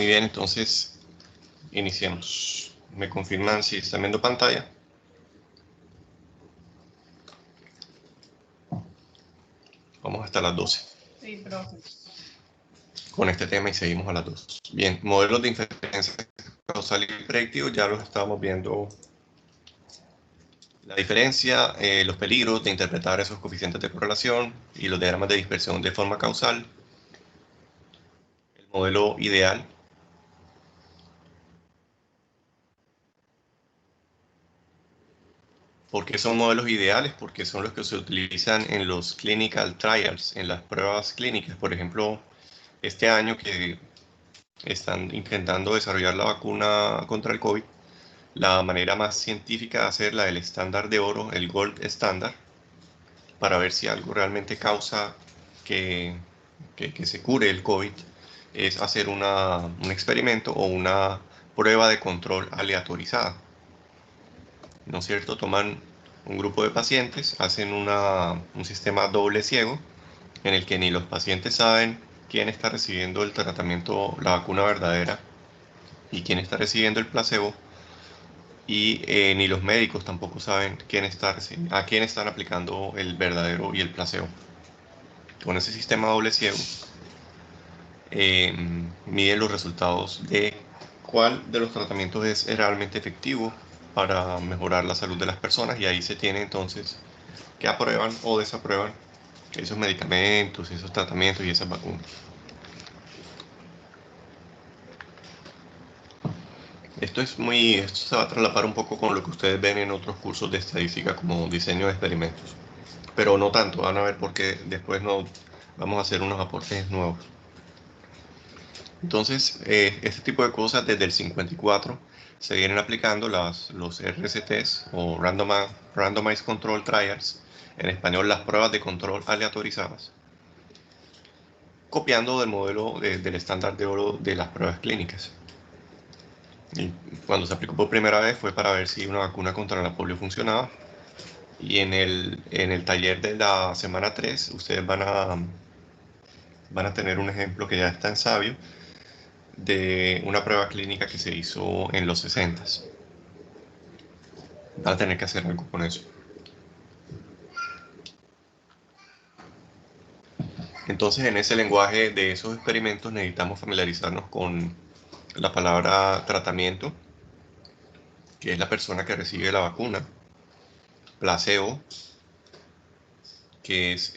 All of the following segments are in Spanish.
Muy bien, entonces iniciemos. ¿Me confirman si están viendo pantalla? Vamos hasta las 12. Sí, profe. Con este tema y seguimos a las 2. Bien, modelos de inferencia causal y predictivo, ya los estábamos viendo. La diferencia, los peligros de interpretar esos coeficientes de correlación y los diagramas de dispersión de forma causal. El modelo ideal. ¿Por qué son modelos ideales? Porque son los que se utilizan en los clinical trials, en las pruebas clínicas. Por ejemplo, este año que están intentando desarrollar la vacuna contra el COVID, la manera más científica de hacerla, el estándar de oro, el gold standard, para ver si algo realmente causa que se cure el COVID, es hacer un experimento o una prueba de control aleatorizada. ¿No es cierto? Toman un grupo de pacientes, hacen un sistema doble ciego en el que ni los pacientes saben quién está recibiendo el tratamiento, la vacuna verdadera, y quién está recibiendo el placebo, y ni los médicos tampoco saben a quién están aplicando el verdadero y el placebo. Con ese sistema doble ciego miden los resultados de cuál de los tratamientos es realmente efectivo para mejorar la salud de las personas, y ahí se tiene entonces que aprueban o desaprueban esos medicamentos, esos tratamientos y esas vacunas. Esto se va a traslapar un poco con lo que ustedes ven en otros cursos de estadística como diseño de experimentos, pero no tanto. Van a ver por qué después no vamos a hacer unos aportes nuevos. Entonces, este tipo de cosas desde el 54 se vienen aplicando los RCTs o Randomized Control Trials, en español las pruebas de control aleatorizadas, copiando del modelo del estándar de oro de las pruebas clínicas. Y cuando se aplicó por primera vez fue para ver si una vacuna contra la polio funcionaba. Y en el taller de la semana 3 ustedes van a tener un ejemplo que ya está en Sabio de una prueba clínica que se hizo en los 60. Van a tener que hacer algo con eso. Entonces, en ese lenguaje de esos experimentos necesitamos familiarizarnos con la palabra tratamiento, que es la persona que recibe la vacuna; placebo, que es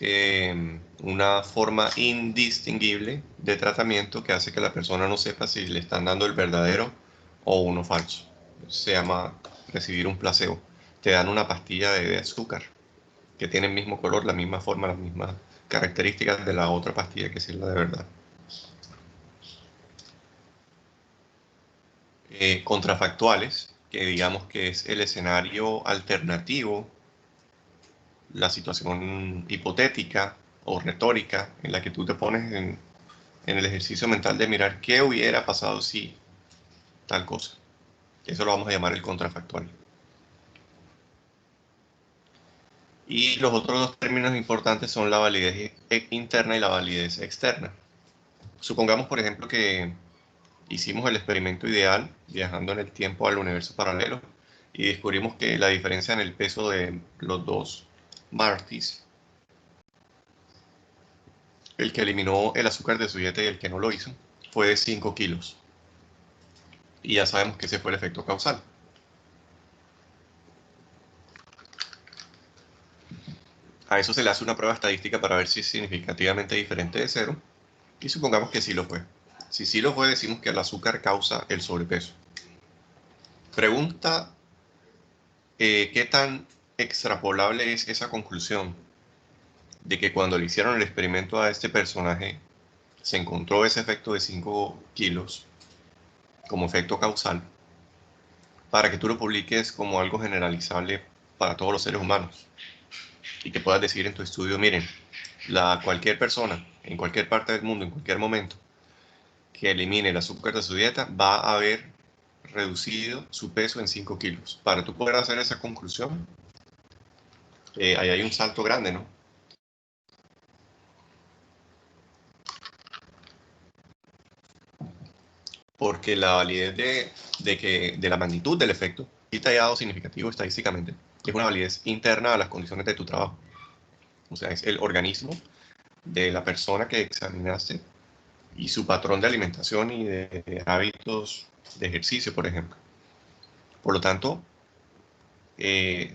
una forma indistinguible de tratamiento que hace que la persona no sepa si le están dando el verdadero o uno falso. Se llama recibir un placebo. Te dan una pastilla de azúcar que tiene el mismo color, la misma forma, las mismas características de la otra pastilla, que es la de verdad. Contrafactuales, que digamos que es el escenario alternativo, la situación hipotética o retórica en la que tú te pones en el ejercicio mental de mirar qué hubiera pasado si tal cosa. Eso lo vamos a llamar el contrafactual. Y los otros dos términos importantes son la validez interna y la validez externa. Supongamos, por ejemplo, que hicimos el experimento ideal viajando en el tiempo al universo paralelo y descubrimos que la diferencia en el peso de los dos Martys, el que eliminó el azúcar de su dieta y el que no lo hizo, fue de 5 kilos. Y ya sabemos que ese fue el efecto causal. A eso se le hace una prueba estadística para ver si es significativamente diferente de cero, y supongamos que sí lo fue. Si sí lo fue, decimos que el azúcar causa el sobrepeso. Pregunta, ¿qué tan extrapolable es esa conclusión de que cuando le hicieron el experimento a este personaje se encontró ese efecto de 5 kilos como efecto causal, para que tú lo publiques como algo generalizable para todos los seres humanos y que puedas decir en tu estudio: miren, cualquier persona en cualquier parte del mundo, en cualquier momento, que elimine el azúcar de su dieta va a haber reducido su peso en 5 kilos? Para tú poder hacer esa conclusión, ahí hay un salto grande, ¿no? porque la validez de la magnitud del efecto detallado significativo estadísticamente es una validez interna a las condiciones de tu trabajo. O sea, es el organismo de la persona que examinaste y su patrón de alimentación y de hábitos de ejercicio, por ejemplo. Por lo tanto, eso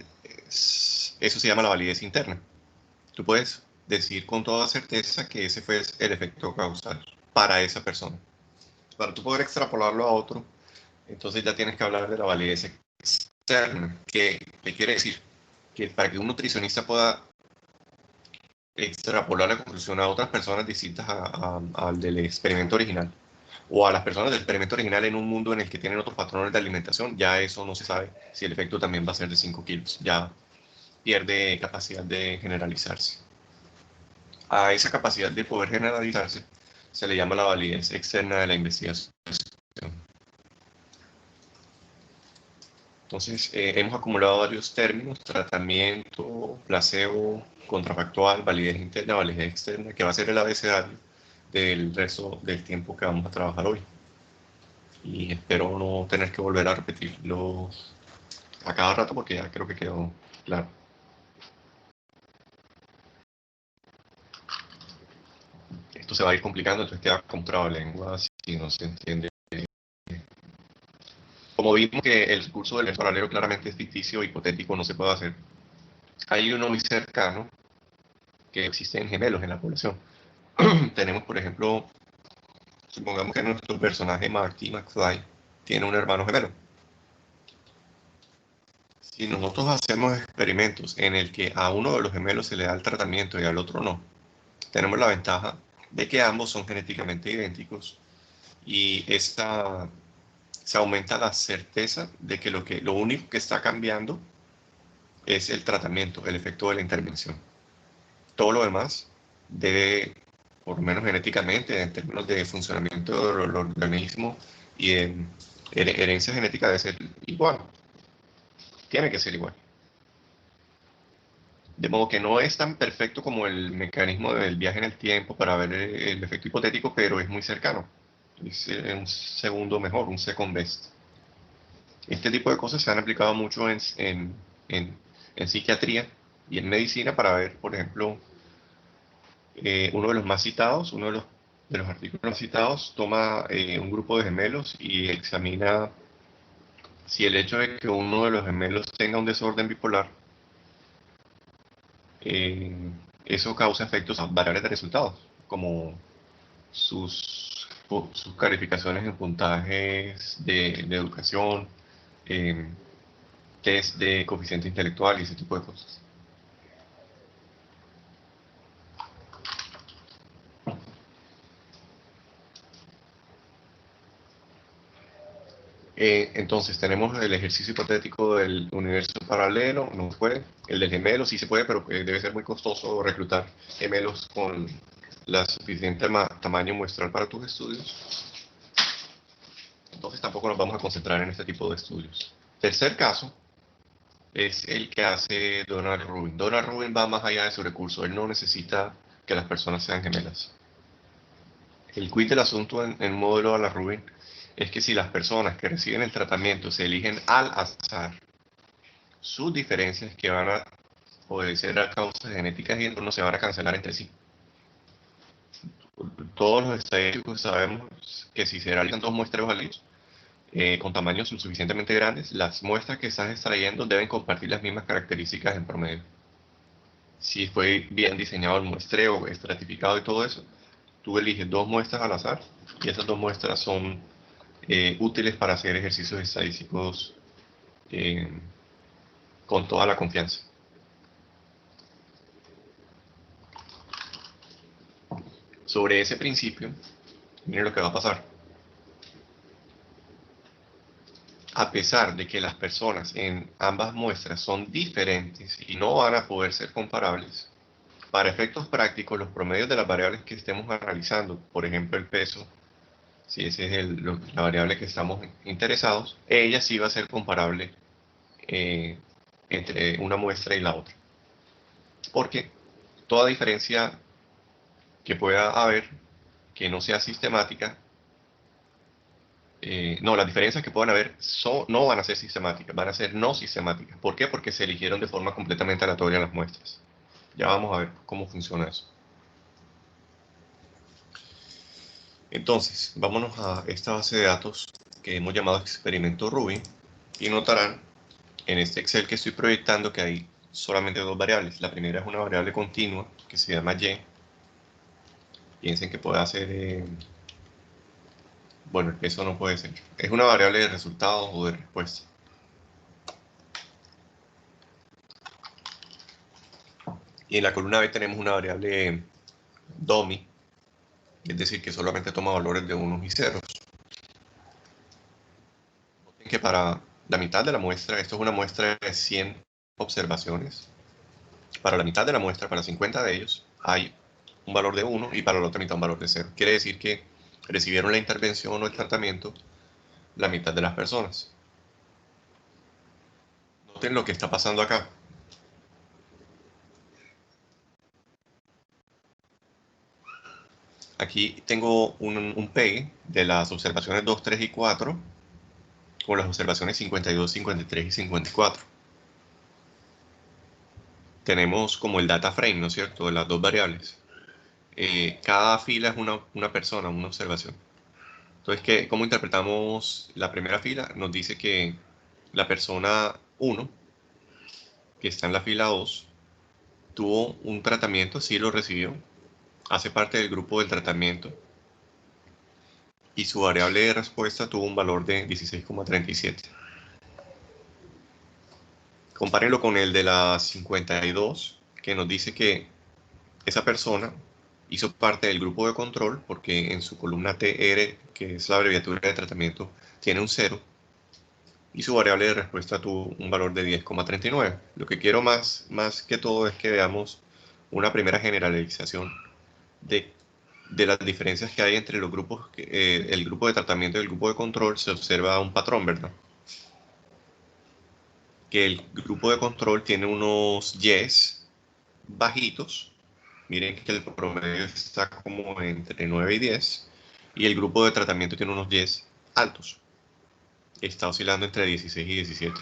se llama la validez interna. Tú puedes decir con toda certeza que ese fue el efecto causal para esa persona. Para tú poder extrapolarlo a otro, entonces ya tienes que hablar de la validez externa. ¿Qué quiere decir? Que para que un nutricionista pueda extrapolar la conclusión a otras personas distintas al del experimento original, o a las personas del experimento original en un mundo en el que tienen otros patrones de alimentación, ya eso no se sabe si el efecto también va a ser de 5 kilos. Ya pierde capacidad de generalizarse. A esa capacidad de poder generalizarse se le llama la validez externa de la investigación. Entonces, hemos acumulado varios términos: tratamiento, placebo, contrafactual, validez interna, validez externa, que va a ser el abecedario del resto del tiempo que vamos a trabajar hoy. Y espero no tener que volver a repetirlo a cada rato, porque ya creo que quedó claro. Esto se va a ir complicando, entonces queda como trabalenguas si no se entiende. Como vimos que el curso del paralelo claramente es ficticio, hipotético, no se puede hacer, hay uno muy cercano que existen gemelos en la población. Tenemos, por ejemplo, supongamos que nuestro personaje Marty McFly tiene un hermano gemelo. Si nosotros hacemos experimentos en el que a uno de los gemelos se le da el tratamiento y al otro no, tenemos la ventaja de que ambos son genéticamente idénticos, y se aumenta la certeza de que lo único que está cambiando es el tratamiento, el efecto de la intervención. Todo lo demás debe, por lo menos genéticamente, en términos de funcionamiento del organismo y en herencia genética, debe ser igual. Tiene que ser igual. De modo que no es tan perfecto como el mecanismo del viaje en el tiempo para ver el efecto hipotético, pero es muy cercano. Es un segundo mejor, un second best. Este tipo de cosas se han aplicado mucho en psiquiatría y en medicina para ver, por ejemplo, uno de los más citados, de los artículos más citados, toma un grupo de gemelos y examina si el hecho de que uno de los gemelos tenga un desorden bipolar, eh, eso causa efectos variables de resultados, como sus calificaciones en puntajes de educación, eh, test de coeficiente intelectual y ese tipo de cosas. Entonces, tenemos el ejercicio hipotético del universo paralelo, no puede. El del gemelo sí se puede, pero debe ser muy costoso reclutar gemelos con la suficiente tamaño muestral para tus estudios. Entonces, tampoco nos vamos a concentrar en este tipo de estudios. Tercer caso es el que hace Donald Rubin. Donald Rubin va más allá de su recurso. Él no necesita que las personas sean gemelas. El quid del asunto en un modelo a la Rubin es que si las personas que reciben el tratamiento se eligen al azar, sus diferencias que van a obedecer a causas genéticas y no se van a cancelar entre sí. Todos los estadísticos sabemos que si se realizan dos muestreos válidos con tamaños lo suficientemente grandes, las muestras que estás extrayendo deben compartir las mismas características en promedio. Si fue bien diseñado el muestreo, estratificado y todo eso, tú eliges dos muestras al azar y esas dos muestras son útiles para hacer ejercicios estadísticos eh, con toda la confianza. Sobre ese principio, miren lo que va a pasar. A pesar de que las personas en ambas muestras son diferentes y no van a poder ser comparables, para efectos prácticos, los promedios de las variables que estemos analizando, por ejemplo el peso, si esa es la variable que estamos interesados, ella sí va a ser comparable eh, entre una muestra y la otra. Porque toda diferencia que pueda haber, que no sea sistemática, no, las diferencias que puedan haber no van a ser sistemáticas, van a ser no sistemáticas. ¿Por qué? Porque se eligieron de forma completamente aleatoria las muestras. Ya vamos a ver cómo funciona eso. Entonces, vámonos a esta base de datos que hemos llamado experimento Ruby y notarán en este Excel que estoy proyectando que hay solamente dos variables. La primera es una variable continua que se llama y. Piensen que puede ser, bueno, eso no puede ser. Es una variable de resultados o de respuesta. Y en la columna B tenemos una variable dummy, es decir, que solamente toma valores de unos y ceros. Noten que para la mitad de la muestra, esto es una muestra de 100 observaciones. Para la mitad de la muestra, para 50 de ellos, hay un valor de 1 y para la otra mitad un valor de 0. Quiere decir que recibieron la intervención o el tratamiento la mitad de las personas. Noten lo que está pasando acá. Aquí tengo un pegue de las observaciones 2, 3 y 4 con las observaciones 52, 53 y 54. Tenemos como el data frame, ¿no es cierto?, de las dos variables. Cada fila es una persona, una observación. Entonces, ¿cómo interpretamos la primera fila? Nos dice que la persona 1, que está en la fila 2, tuvo un tratamiento, sí lo recibió, hace parte del grupo del tratamiento, y su variable de respuesta tuvo un valor de 16,37. Compárenlo con el de la 52, que nos dice que esa persona hizo parte del grupo de control porque en su columna TR, que es la abreviatura de tratamiento, tiene un 0 y su variable de respuesta tuvo un valor de 10,39. Lo que quiero más que todo es que veamos una primera generalización de las diferencias que hay entre los grupos, el grupo de tratamiento y el grupo de control. Se observa un patrón, ¿verdad? Que el grupo de control tiene unos Ys bajitos. Miren que el promedio está como entre 9 y 10. Y el grupo de tratamiento tiene unos Ys altos. Está oscilando entre 16 y 17.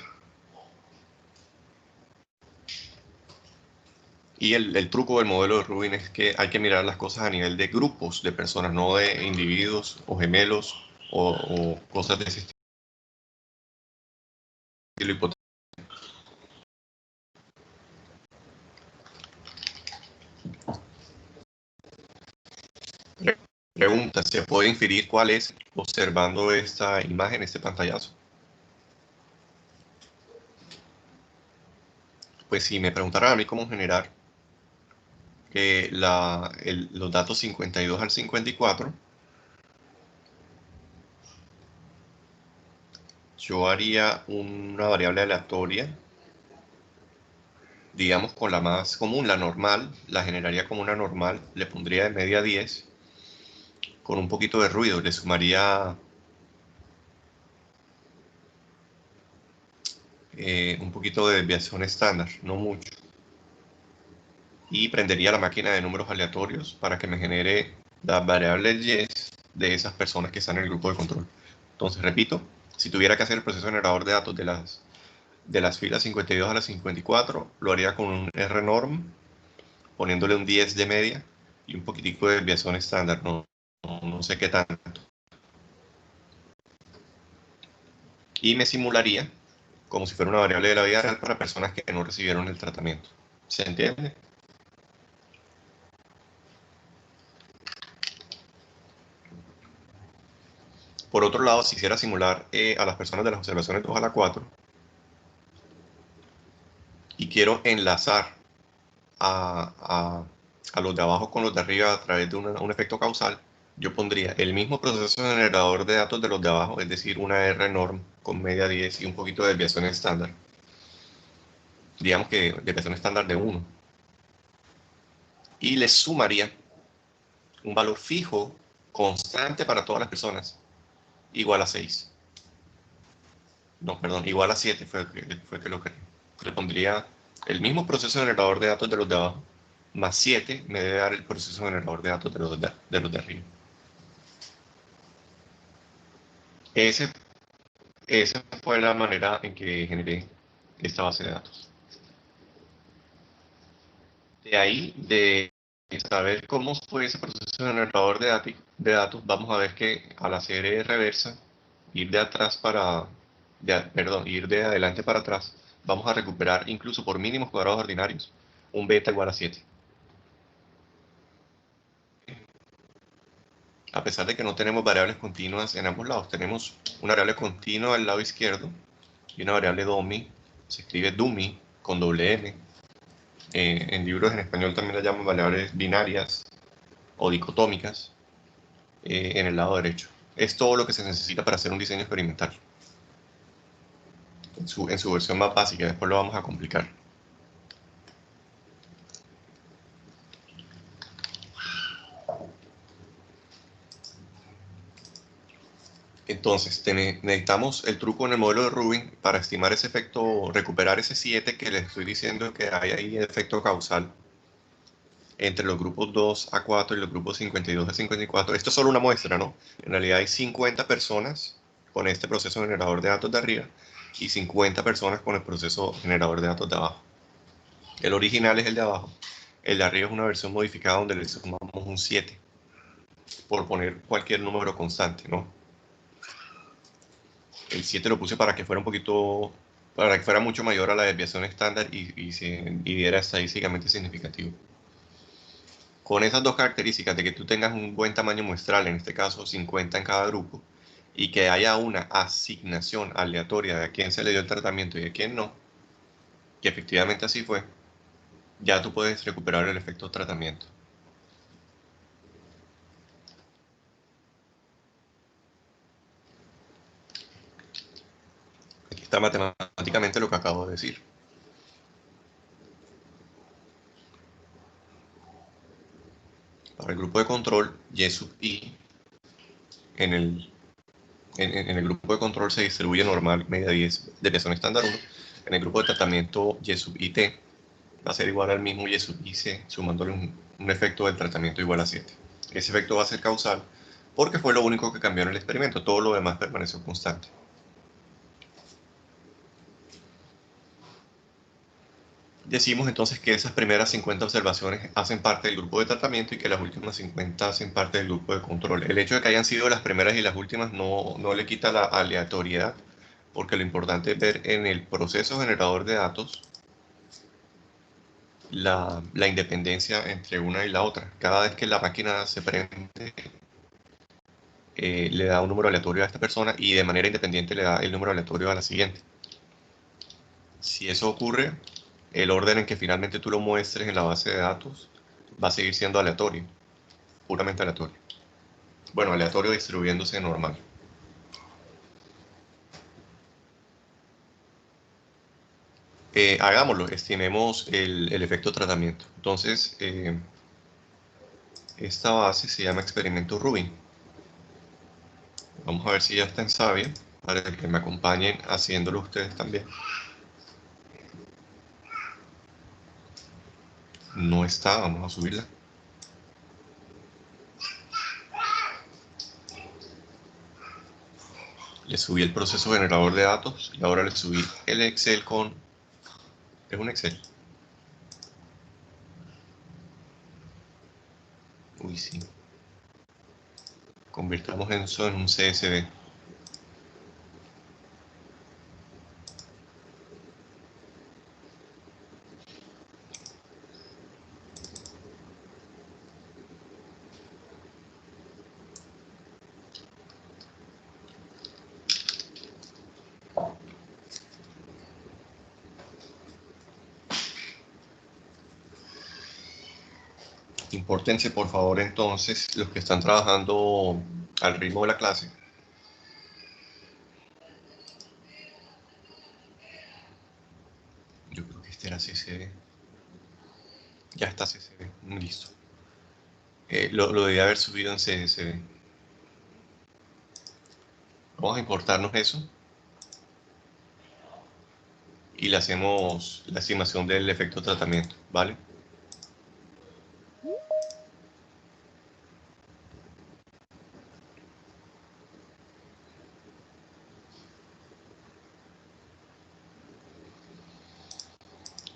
Y el truco del modelo de Rubin es que hay que mirar las cosas a nivel de grupos de personas, no de individuos o gemelos o cosas de ese estilo hipotético. Pregunta, ¿se puede inferir cuál es observando esta imagen, este pantallazo? Pues si me preguntaran a mí cómo generar los datos 52 al 54, yo haría una variable aleatoria, digamos con la más común, la normal, la generaría como una normal, le pondría de media 10, con un poquito de ruido, le sumaría un poquito de desviación estándar, no mucho. Y prendería la máquina de números aleatorios para que me genere las variables yes de esas personas que están en el grupo de control. Entonces, repito, si tuviera que hacer el proceso generador de datos de las filas 52 a las 54, lo haría con un rnorm, poniéndole un 10 de media y un poquitico de desviación estándar, no sé qué tanto. Y me simularía como si fuera una variable de la vida real para personas que no recibieron el tratamiento. ¿Se entiende? Por otro lado, si quisiera simular a las personas de las observaciones 2 a la 4 y quiero enlazar a los de abajo con los de arriba a través de un efecto causal, yo pondría el mismo proceso generador de datos de los de abajo, es decir, una rnorm con media 10 y un poquito de desviación estándar. Digamos que desviación estándar de 1. Y les sumaría un valor fijo, constante para todas las personas, igual a 6. No, perdón, igual a 7 fue que lo creé. Le pondría el mismo proceso generador de datos de los de abajo, más 7 me debe dar el proceso generador de datos de los de arriba. Ese, esa fue la manera en que generé esta base de datos. De ahí, de saber cómo fue ese proceso generador de datos, vamos a ver que a la serie reversa, ir de atrás para, perdón, ir de adelante para atrás, vamos a recuperar incluso por mínimos cuadrados ordinarios un beta igual a 7. A pesar de que no tenemos variables continuas en ambos lados, tenemos una variable continua al lado izquierdo y una variable dummy, se escribe dummy con doble M. En libros en español también la llaman variables binarias o dicotómicas en el lado derecho. Es todo lo que se necesita para hacer un diseño experimental. En su versión más básica, después lo vamos a complicar. Entonces, necesitamos el truco en el modelo de Rubin para estimar ese efecto, recuperar ese 7 que les estoy diciendo que hay ahí el efecto causal entre los grupos 2 a 4 y los grupos 52 a 54. Esto es solo una muestra, ¿no? En realidad hay 50 personas con este proceso generador de datos de arriba y 50 personas con el proceso generador de datos de abajo. El original es el de abajo. El de arriba es una versión modificada donde le sumamos un 7 por poner cualquier número constante, ¿no? El 7 lo puse para que fuera un poquito, para que fuera mucho mayor a la desviación estándar y diera estadísticamente significativo. Con esas dos características de que tú tengas un buen tamaño muestral, en este caso 50 en cada grupo, y que haya una asignación aleatoria de a quién se le dio el tratamiento y a quién no, que efectivamente así fue, ya tú puedes recuperar el efecto tratamiento. Aquí está matemáticamente lo que acabo de decir. Para el grupo de control, Y sub I, en el grupo de control se distribuye normal, media 10, desviación estándar 1. En el grupo de tratamiento, Y sub IT va a ser igual al mismo Y sub IC, sumándole un efecto del tratamiento igual a 7. Ese efecto va a ser causal porque fue lo único que cambió en el experimento, todo lo demás permaneció constante. Decimos entonces que esas primeras 50 observaciones hacen parte del grupo de tratamiento y que las últimas 50 hacen parte del grupo de control. El hecho de que hayan sido las primeras y las últimas no le quita la aleatoriedad, porque lo importante es ver en el proceso generador de datos la independencia entre una y la otra. Cada vez que la máquina se prende, le da un número aleatorio a esta persona y de manera independiente le da el número aleatorio a la siguiente. Si eso ocurre, el orden en que finalmente tú lo muestres en la base de datos va a seguir siendo aleatorio, puramente aleatorio. Bueno, aleatorio distribuyéndose normal. Hagámoslo, estimemos el efecto tratamiento. Entonces, esta base se llama experimento Rubin. Vamos a ver si ya está en Savia, para que me acompañen haciéndolo ustedes también. No está, vamos a subirla. Le subí el proceso generador de datos y ahora le subí el Excel con... Es un Excel. Uy, sí. Convirtamos eso en un CSV. Impórtense por favor entonces los que están trabajando al ritmo de la clase. Yo creo que este era CSV. Ya está CSV, listo. Lo debía haber subido en CSV. Vamos a importarnos eso y le hacemos la estimación del efecto tratamiento, ¿vale?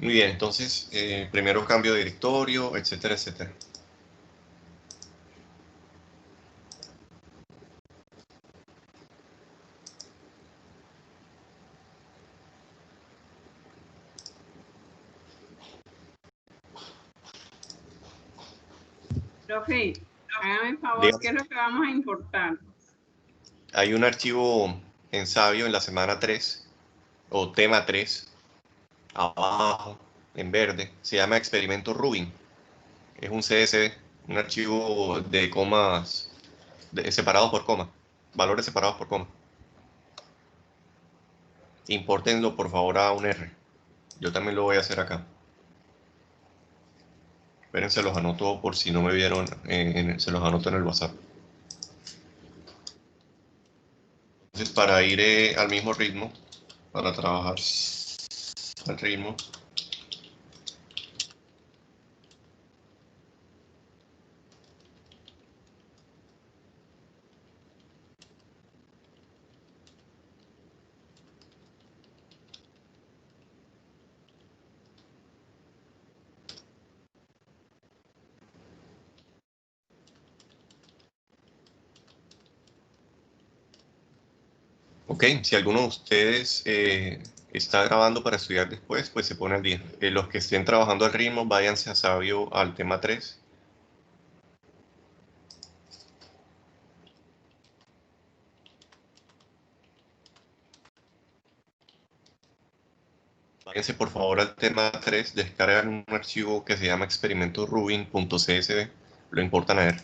Muy bien, entonces, primero cambio de directorio, etcétera, etcétera. Profe, hágame el favor, ¿qué es Dígame. lo que vamos a importar? Hay un archivo en Sabio en la semana 3, o tema 3, abajo, en verde, se llama experimento Rubin. Es un CSV, un archivo de comas separados por coma, valores separados por coma. Impórtenlo por favor a un R. Yo también lo voy a hacer acá. Esperen, se los anoto por si no me vieron, se los anoto en el WhatsApp. Entonces, para ir al mismo ritmo, para trabajar al ritmo, ok, si alguno de ustedes está grabando para estudiar después, pues se pone al día. Los que estén trabajando al ritmo, váyanse a Sabio al tema 3. Váyanse por favor al tema 3, descargan un archivo que se llama experimentorubin.csv, lo importan a R.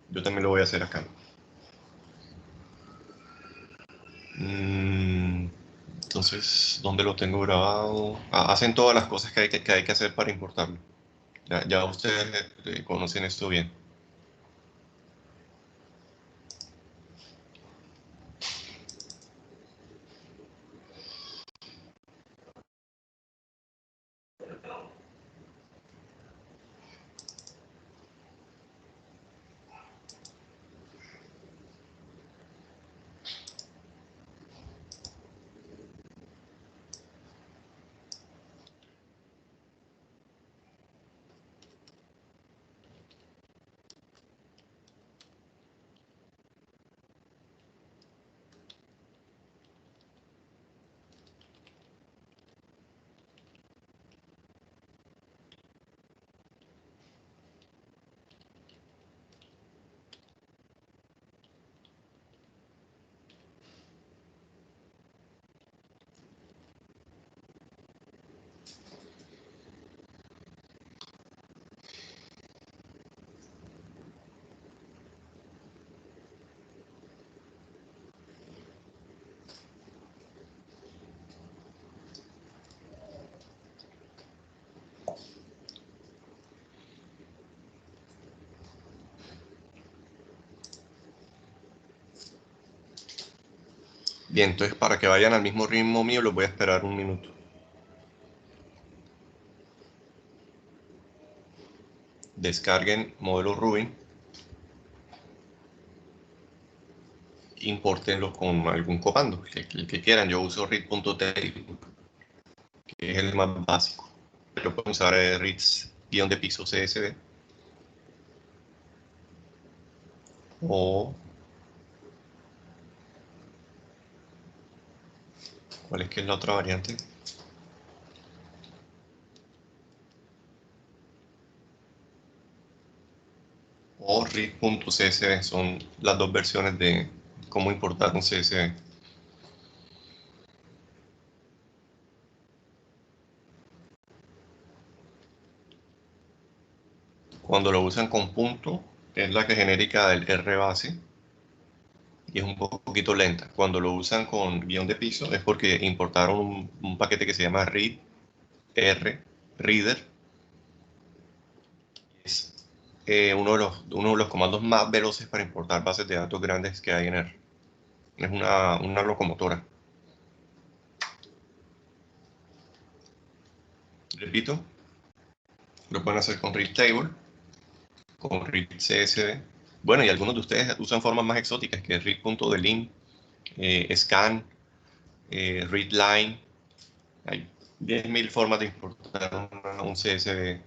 Yo también lo voy a hacer acá. Entonces, ¿dónde lo tengo grabado? Hacen todas las cosas que hay que hacer para importarlo. Ya ustedes conocen esto bien. Bien, entonces para que vayan al mismo ritmo mío, los voy a esperar un minuto. Descarguen modelo Rubin. Impórtenlo con algún comando, el que quieran. Yo uso read.table, que es el más básico. Pero pueden usar reads-de-piso CSV. O, ¿cuál es que es la otra variante? O read.csv, son las dos versiones de cómo importar un CSV. Cuando lo usan con punto, es la que genérica del R base y es un poquito lenta. Cuando lo usan con guión de piso es porque importaron un paquete que se llama read, reader. Es uno de los comandos más veloces para importar bases de datos grandes que hay en R. Es una locomotora. Repito, lo pueden hacer con read table, con read CSV. Bueno, y algunos de ustedes usan formas más exóticas que es read.delin, scan, readline. Hay 10.000 formas de importar un CSV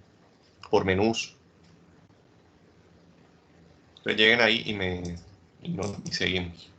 por menús. Entonces lleguen ahí y seguimos.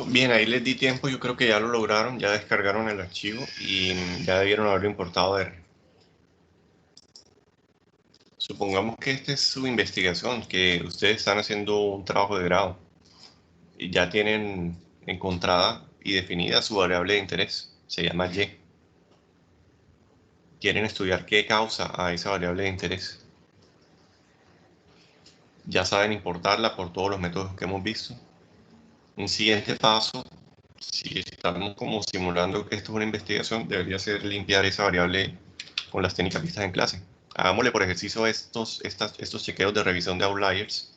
Bien, ahí les di tiempo, yo creo que ya lo lograron, ya descargaron el archivo y ya debieron haberlo importado de R. Supongamos que esta es su investigación, que ustedes están haciendo un trabajo de grado y ya tienen encontrada y definida su variable de interés, se llama Y. Quieren estudiar qué causa a esa variable de interés. Ya saben importarla por todos los métodos que hemos visto. Un siguiente paso, si estamos como simulando que esto es una investigación, debería ser limpiar esa variable con las técnicas vistas en clase. Hagámosle por ejercicio estos chequeos de revisión de outliers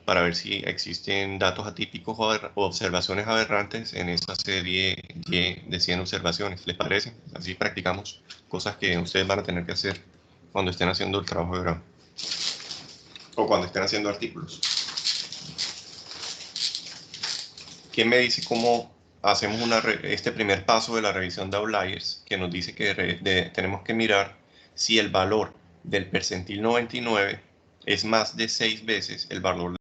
para ver si existen datos atípicos o observaciones aberrantes en esa serie Y de 100 observaciones. ¿Les parece? Así practicamos cosas que ustedes van a tener que hacer cuando estén haciendo el trabajo de grado o cuando estén haciendo artículos. ¿Quién me dice cómo hacemos este primer paso de la revisión de outliers, que nos dice que tenemos que mirar si el valor del percentil 99 es más de 6 veces el valor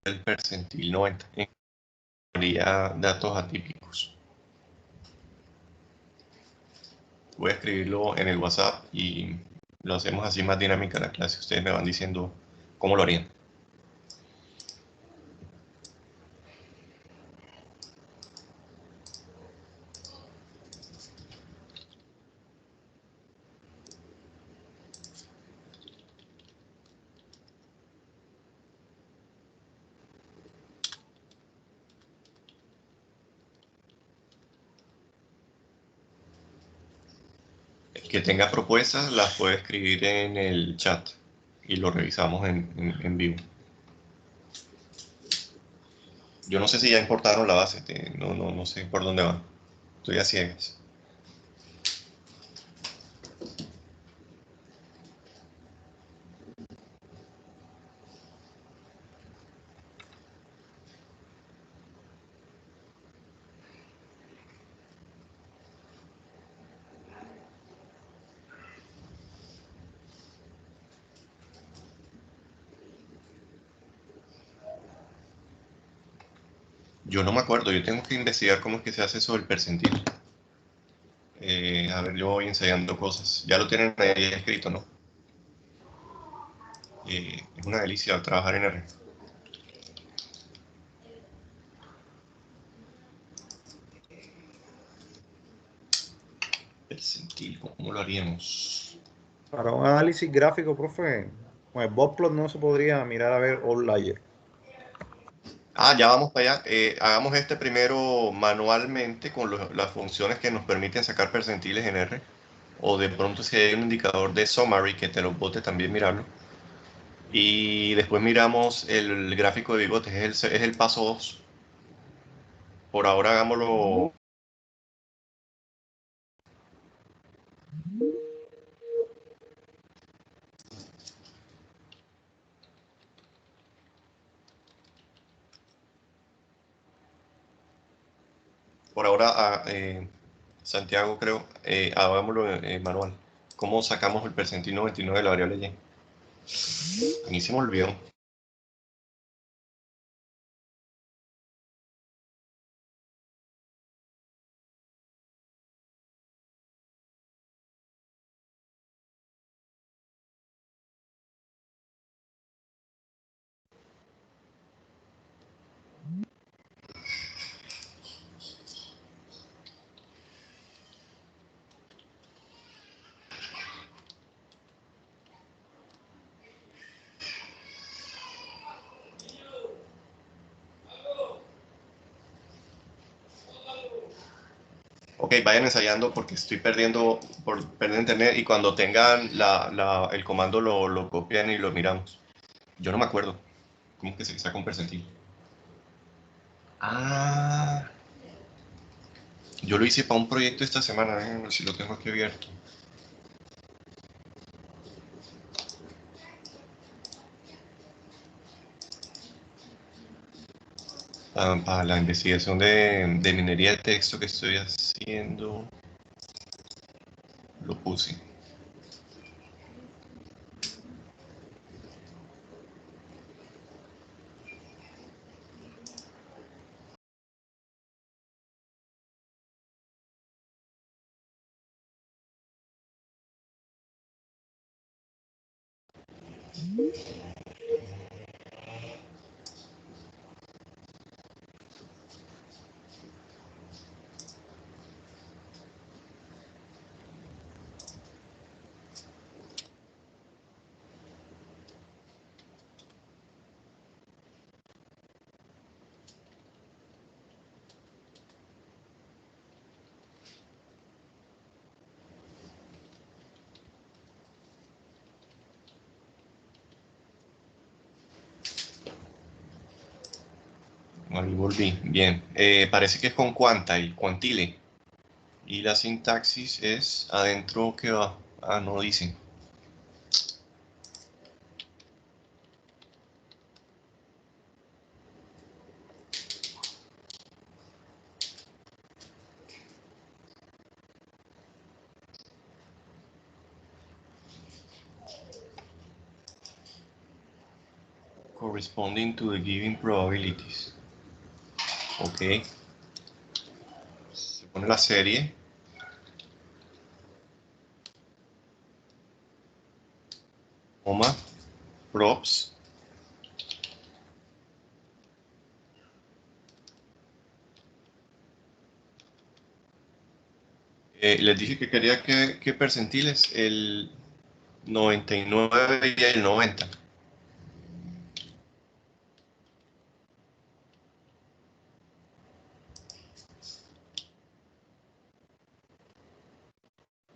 del percentil 90 en teoría datos atípicos? Voy a escribirlo en el WhatsApp y lo hacemos así más dinámica la clase. Ustedes me van diciendo cómo lo harían. El que tenga propuestas las puede escribir en el chat y lo revisamos en vivo. Yo no sé si ya importaron la base, no sé por dónde va. Estoy a ciegas. Yo no me acuerdo, yo tengo que investigar cómo es que se hace eso del percentil. A ver, yo voy ensayando cosas. Ya lo tienen ahí escrito, ¿no? Es una delicia trabajar en R. Percentil, ¿cómo lo haríamos? Para un análisis gráfico, profe, con el Botplot no se podría mirar a ver outlier. Ya vamos para allá. Hagamos este primero manualmente con las funciones que nos permiten sacar percentiles en R. O de pronto si hay un indicador de summary que te lo bote también mirarlo. Y después miramos el gráfico de bigotes, es el paso 2. Por ahora hagámoslo. Por ahora, Santiago, creo, hagámoslo manual. ¿Cómo sacamos el percentil 99 de la variable y? A mí se me olvidó. Ok, vayan ensayando porque estoy perdiendo internet y cuando tengan el comando lo copian y lo miramos. Yo no me acuerdo. ¿Cómo que se saca un percentil? Yo lo hice para un proyecto esta semana, déjenme ver si lo tengo aquí abierto. Para la investigación de minería de texto que estoy haciendo, lo puse. Ahí volví. Bien. Parece que es con Quantile, Quantile. Y la sintaxis es adentro que va. No dice. Corresponding to the given probabilities. Ok. Se pone la serie. Coma. Props. Les dije que quería que percentiles el 99 y el 90.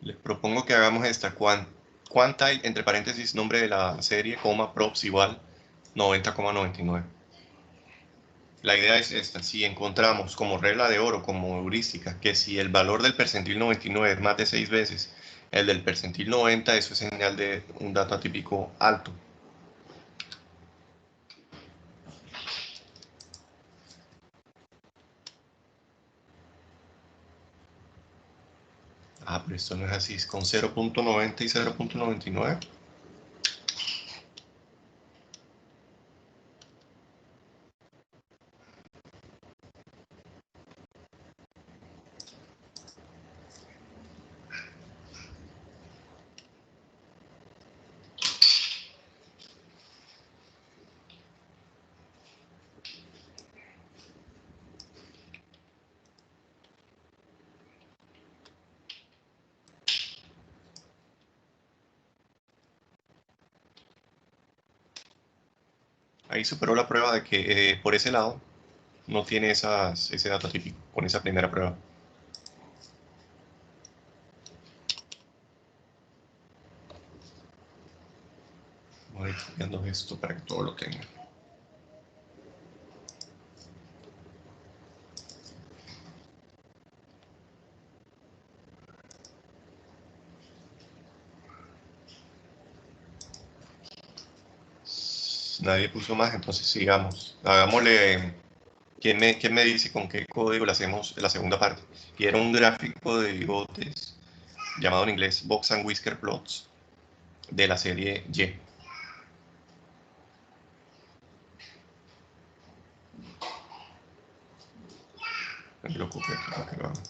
Les propongo que hagamos esta. Quantile, entre paréntesis, nombre de la serie, coma, props igual 90,99. La idea es esta. Si encontramos como regla de oro, como heurística, que si el valor del percentil 99 es más de 6 veces el del percentil 90, eso es señal de un dato atípico alto. Pero esto no es así, es con 0.90 y 0.99. Ahí superó la prueba de que por ese lado no tiene ese dato típico con esa primera prueba. Voy a ir copiando esto para que todo lo tenga. Nadie puso más, entonces sigamos. Hagámosle. ¿Quién me dice con qué código le hacemos la segunda parte? Y era un gráfico de bigotes llamado en inglés Box and Whisker Plots de la serie Y. Me lo copio aquí para que lo haga.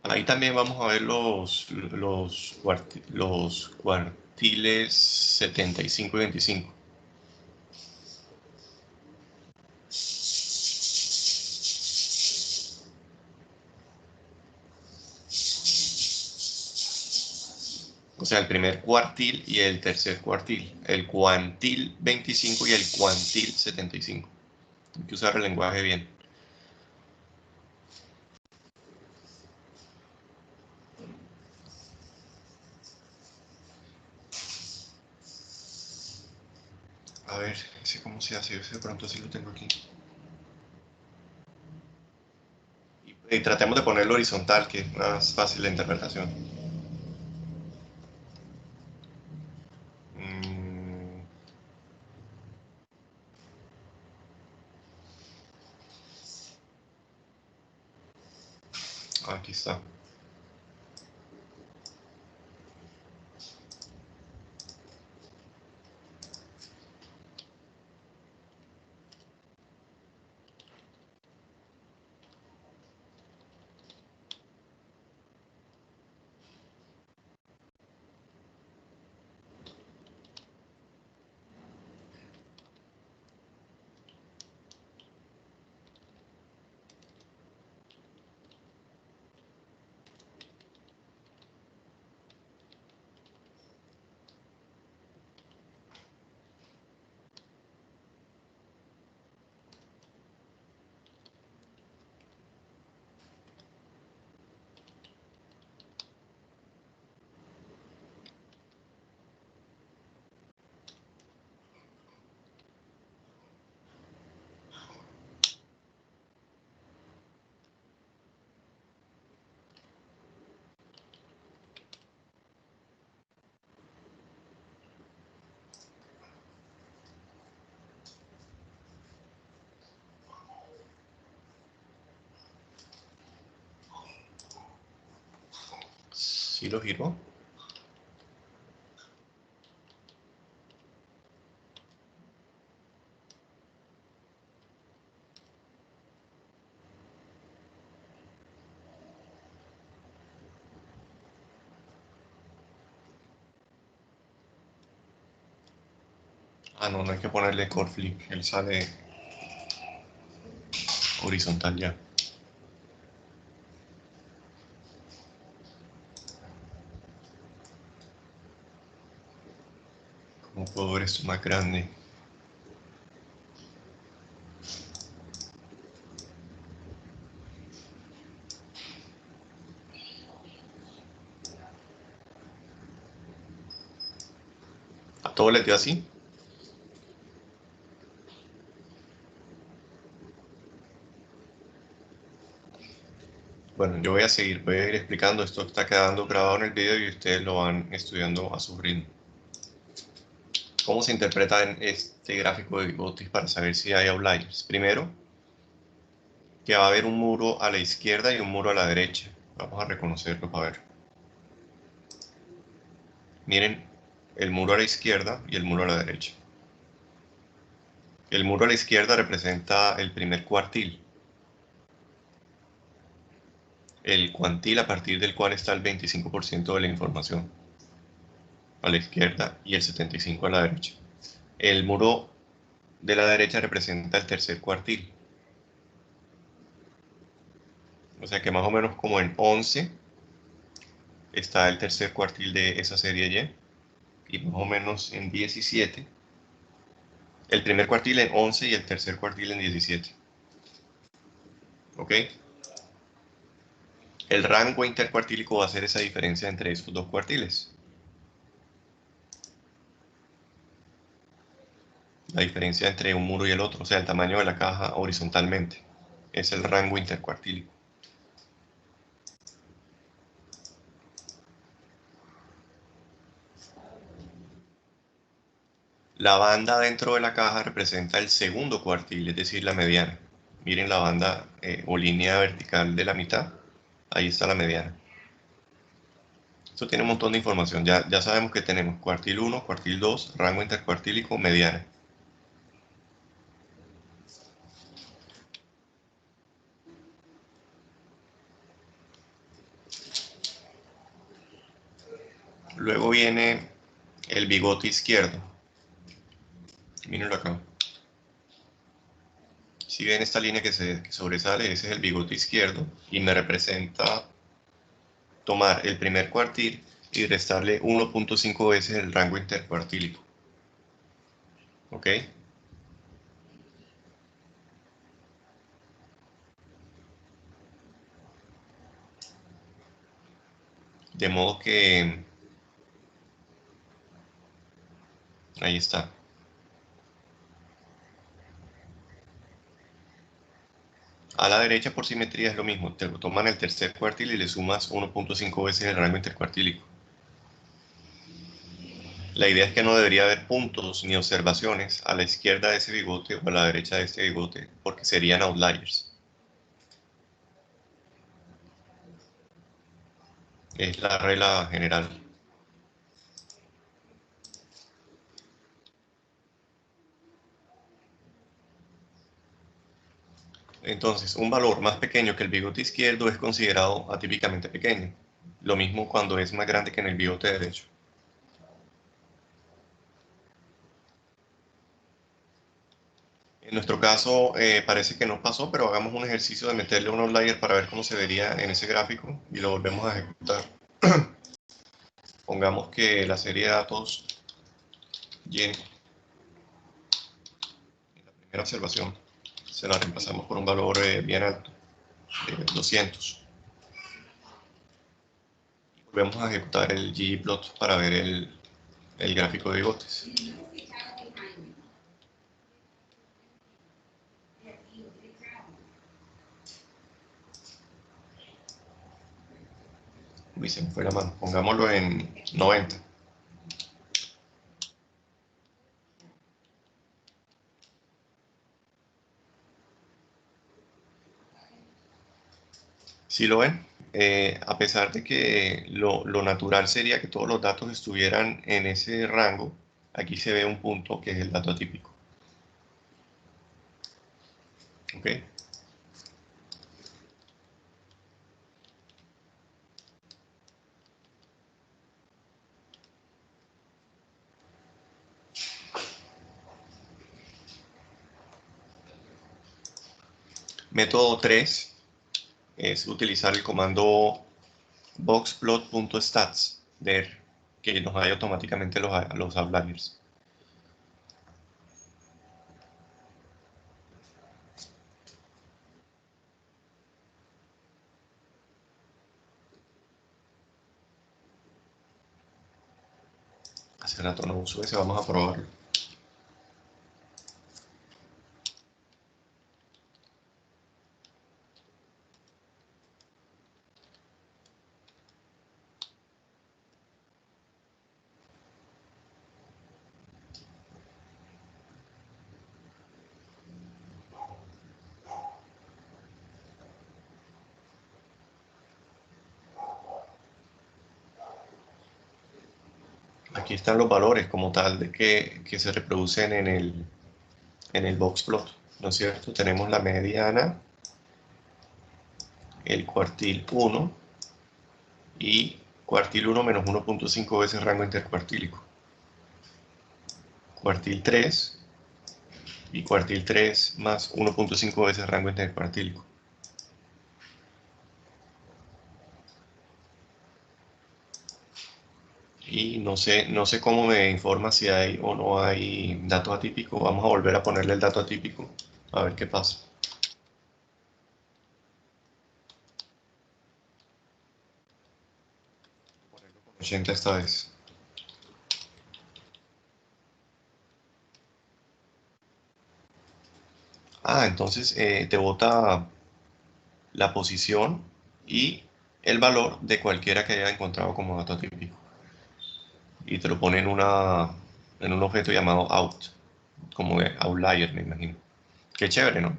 Ahí también vamos a ver los cuartiles 75 y 25. O sea, el primer cuartil y el tercer cuartil. El cuantil 25 y el cuantil 75. Hay que usar el lenguaje bien. A ver, ese cómo se hace, ese de pronto sí lo tengo aquí. Y tratemos de ponerlo horizontal, que es más fácil la interpretación. Aquí está. ¿Sí lo giró? Ah, no, no hay que ponerle core flip, él sale horizontal ya. ¿Cómo puedo ver esto más grande? ¿A todo le dio así? Bueno, yo voy a seguir, voy a ir explicando. Esto está quedando grabado en el video y ustedes lo van estudiando a su ritmo. ¿Cómo se interpreta en este gráfico de bigotes para saber si hay outliers? Primero, que va a haber un muro a la izquierda y un muro a la derecha. Vamos a reconocerlo para ver. Miren, el muro a la izquierda y el muro a la derecha. El muro a la izquierda representa el primer cuartil, el cuantil a partir del cual está el 25% de la información. a la izquierda y el 75 a la derecha. El muro de la derecha representa el tercer cuartil. O sea que más o menos como en 11 está el tercer cuartil de esa serie Y. Y más o menos en 17. El primer cuartil en 11 y el tercer cuartil en 17. ¿Ok? El rango intercuartílico va a ser esa diferencia entre esos dos cuartiles. La diferencia entre un muro y el otro, o sea, el tamaño de la caja horizontalmente. Es el rango intercuartílico. La banda dentro de la caja representa el segundo cuartil, es decir, la mediana. Miren la banda o línea vertical de la mitad. Ahí está la mediana. Esto tiene un montón de información. Ya sabemos que tenemos cuartil 1, cuartil 2, rango intercuartílico, mediana. Luego viene el bigote izquierdo. Mírenlo acá. Si ven esta línea que sobresale, ese es el bigote izquierdo y me representa tomar el primer cuartil y restarle 1.5 veces el rango intercuartílico. ¿Ok? De modo que ahí está. A la derecha por simetría es lo mismo. Te toman el tercer cuartil y le sumas 1.5 veces el rango intercuartílico. La idea es que no debería haber puntos ni observaciones a la izquierda de ese bigote o a la derecha de este bigote, porque serían outliers. Es la regla general. Entonces, un valor más pequeño que el bigote izquierdo es considerado atípicamente pequeño. Lo mismo cuando es más grande que en el bigote derecho. En nuestro caso parece que no pasó, pero hagamos un ejercicio de meterle un outlier para ver cómo se vería en ese gráfico y lo volvemos a ejecutar. Pongamos que la serie de datos y en la primera observación se la reemplazamos por un valor bien alto, 200. Volvemos a ejecutar el ggplot para ver el gráfico de bigotes. Uy, se me fue la mano. Pongámoslo en 90. ¿Sí lo ven? A pesar de que lo natural sería que todos los datos estuvieran en ese rango, aquí se ve un punto que es el dato atípico. ¿Ok? Método 3 es utilizar el comando boxplot.stats que nos da automáticamente los outliers. Hace rato no uso ese, vamos a probarlo. Aquí están los valores como tal de que se reproducen en el boxplot, ¿no es cierto? Tenemos la mediana, el cuartil 1 y Cuartil 1 menos 1.5 veces rango intercuartílico. Cuartil 3 y cuartil 3 más 1.5 veces rango intercuartílico. Y no sé cómo me informa si hay o no hay datos atípicos. Vamos a volver a ponerle el dato atípico, a ver qué pasa. 80 esta vez. Entonces te bota la posición y el valor de cualquiera que haya encontrado como dato atípico. Y te lo pone en un objeto llamado out, como de outlier, me imagino. Qué chévere, ¿no?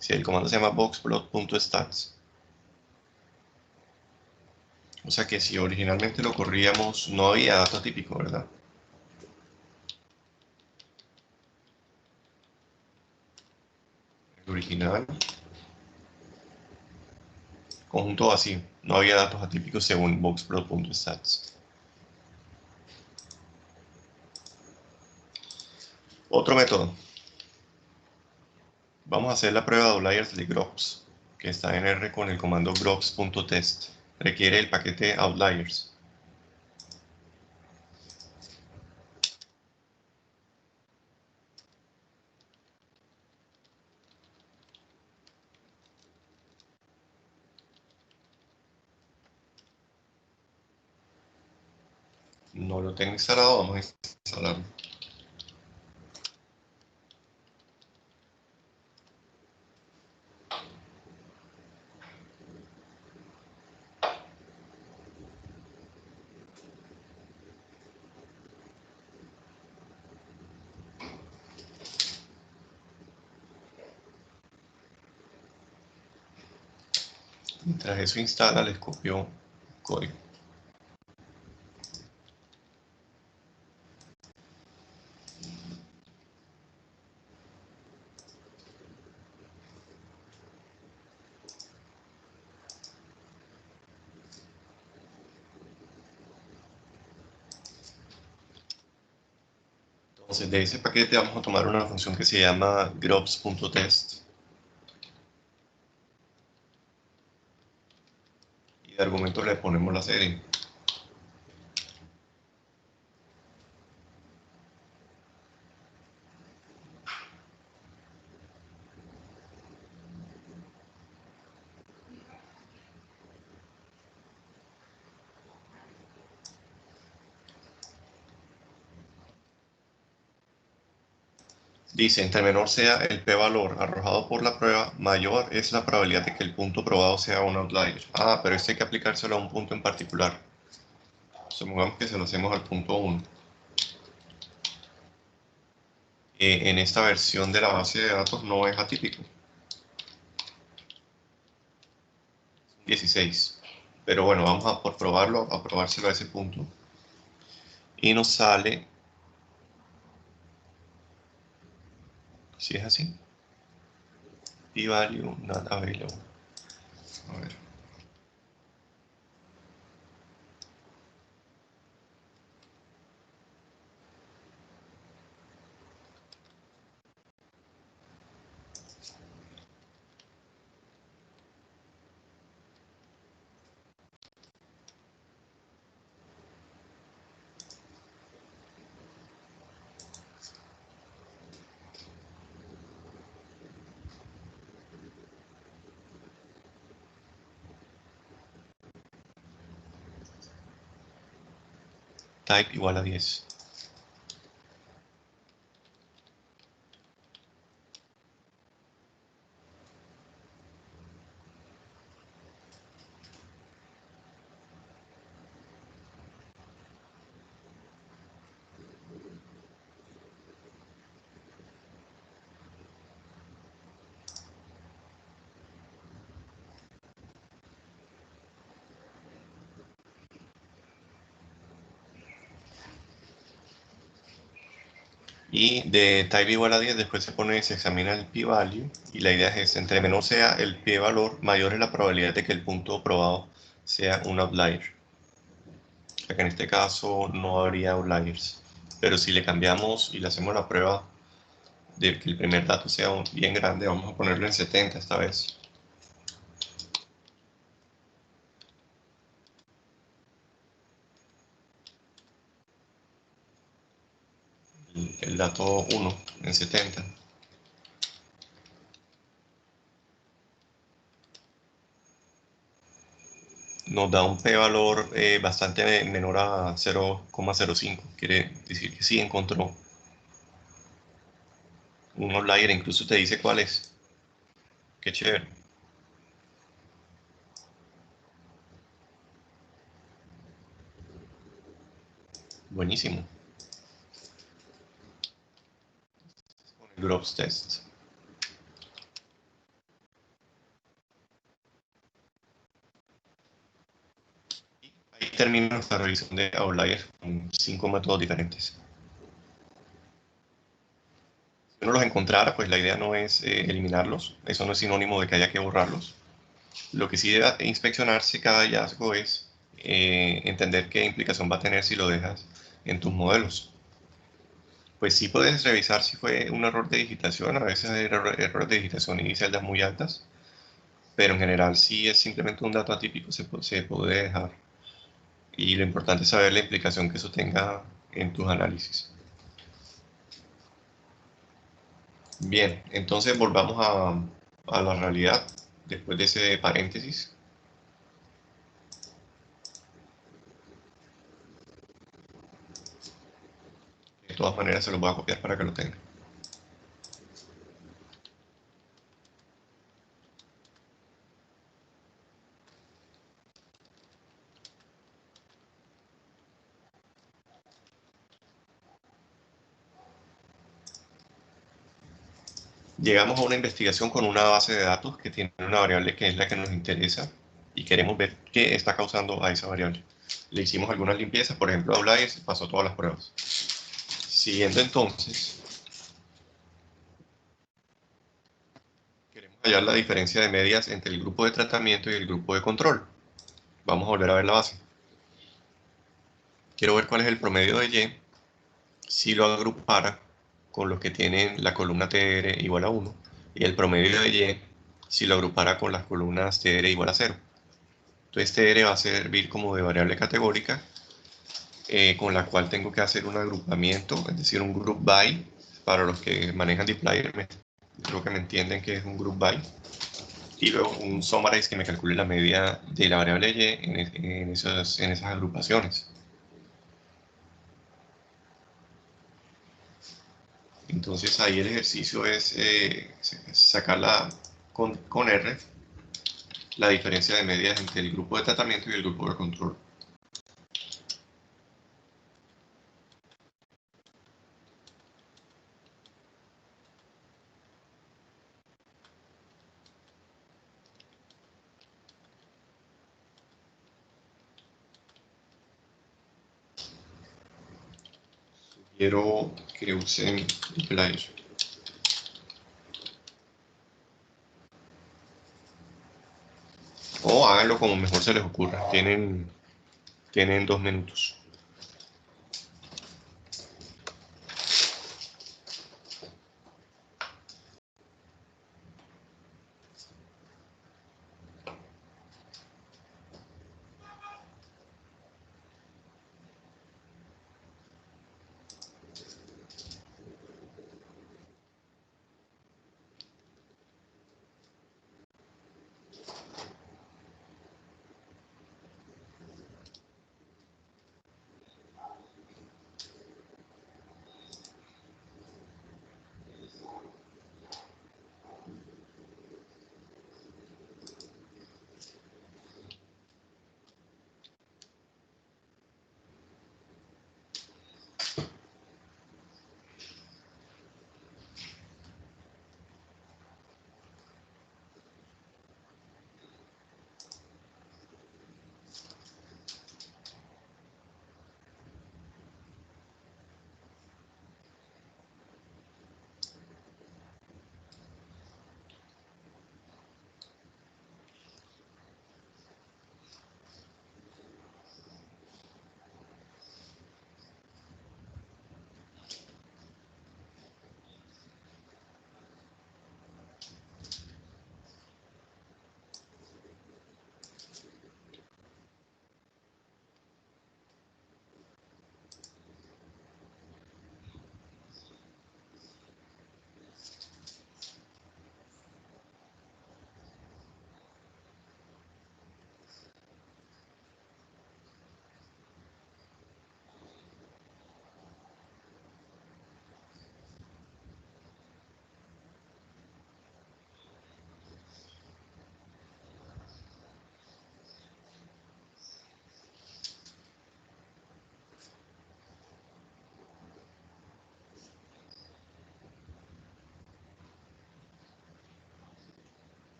Si el comando se llama boxplot.stats. O sea que si originalmente lo corríamos, no había dato atípico, ¿verdad? El original, conjunto vacío, no había datos atípicos según boxplot.stats. Otro método. Vamos a hacer la prueba de outliers de Grops, que está en R con el comando grops.test. Requiere el paquete outliers. No lo tengo instalado, vamos a instalarlo. Mientras eso instala, les copio código. Entonces, de ese paquete vamos a tomar una función que se llama grops.test. Y de argumento le ponemos la serie. Dice, entre menor sea el p-valor arrojado por la prueba, mayor es la probabilidad de que el punto probado sea un outlier. Pero esto hay que aplicárselo a un punto en particular. Supongamos que se lo hacemos al punto 1. En esta versión de la base de datos no es atípico. 16. Pero bueno, vamos a por probarlo, a probárselo a ese punto. Y nos sale, si es así, p-value not available. A ver. Type igual a 10. Y de type igual a 10, después se examina el p-value, y la idea es, entre menor sea el p-valor, mayor es la probabilidad de que el punto probado sea un outlier. sea que en este caso no habría outliers. Pero si le cambiamos y le hacemos la prueba de que el primer dato sea bien grande, vamos a ponerlo en 70 esta vez. El dato 1 en 70. Nos da un p-valor bastante menor a 0,05. Quiere decir que sí encontró un outlier, incluso te dice cuál es. Qué chévere. Buenísimo. Con el Groves test. Ahí termina nuestra revisión de outliers con 5 métodos diferentes. Si uno los encontrara, pues la idea no es eliminarlos. Eso no es sinónimo de que haya que borrarlos. Lo que sí debe inspeccionarse cada hallazgo es entender qué implicación va a tener si lo dejas en tus modelos. Pues sí puedes revisar si fue un error de digitación. A veces hay errores de digitación y celdas muy altas. Pero en general, si es simplemente un dato atípico, se puede dejar. Y lo importante es saber la implicación que eso tenga en tus análisis. Bien, entonces volvamos a la realidad después de ese paréntesis. De todas maneras, se los voy a copiar para que lo tengan. Llegamos a una investigación con una base de datos que tiene una variable que es la que nos interesa y queremos ver qué está causando a esa variable. Le hicimos algunas limpiezas, por ejemplo, a Outliers, pasó todas las pruebas. Siguiendo entonces, queremos hallar la diferencia de medias entre el grupo de tratamiento y el grupo de control. Vamos a volver a ver la base. Quiero ver cuál es el promedio de Y si lo agrupara con los que tienen la columna TR igual a 1 y el promedio de Y si lo agrupara con las columnas TR igual a 0. Entonces TR va a servir como de variable categórica con la cual tengo que hacer un agrupamiento, es decir, un group by. Para los que manejan dplyr, creo que me entienden que es un group by. Y luego un summarize que me calcule la media de la variable Y en esas agrupaciones. Entonces ahí el ejercicio es sacar con R la diferencia de medias entre el grupo de tratamiento y el grupo de control. Quiero que usen dplyr. O háganlo como mejor se les ocurra. Tienen 2 minutos.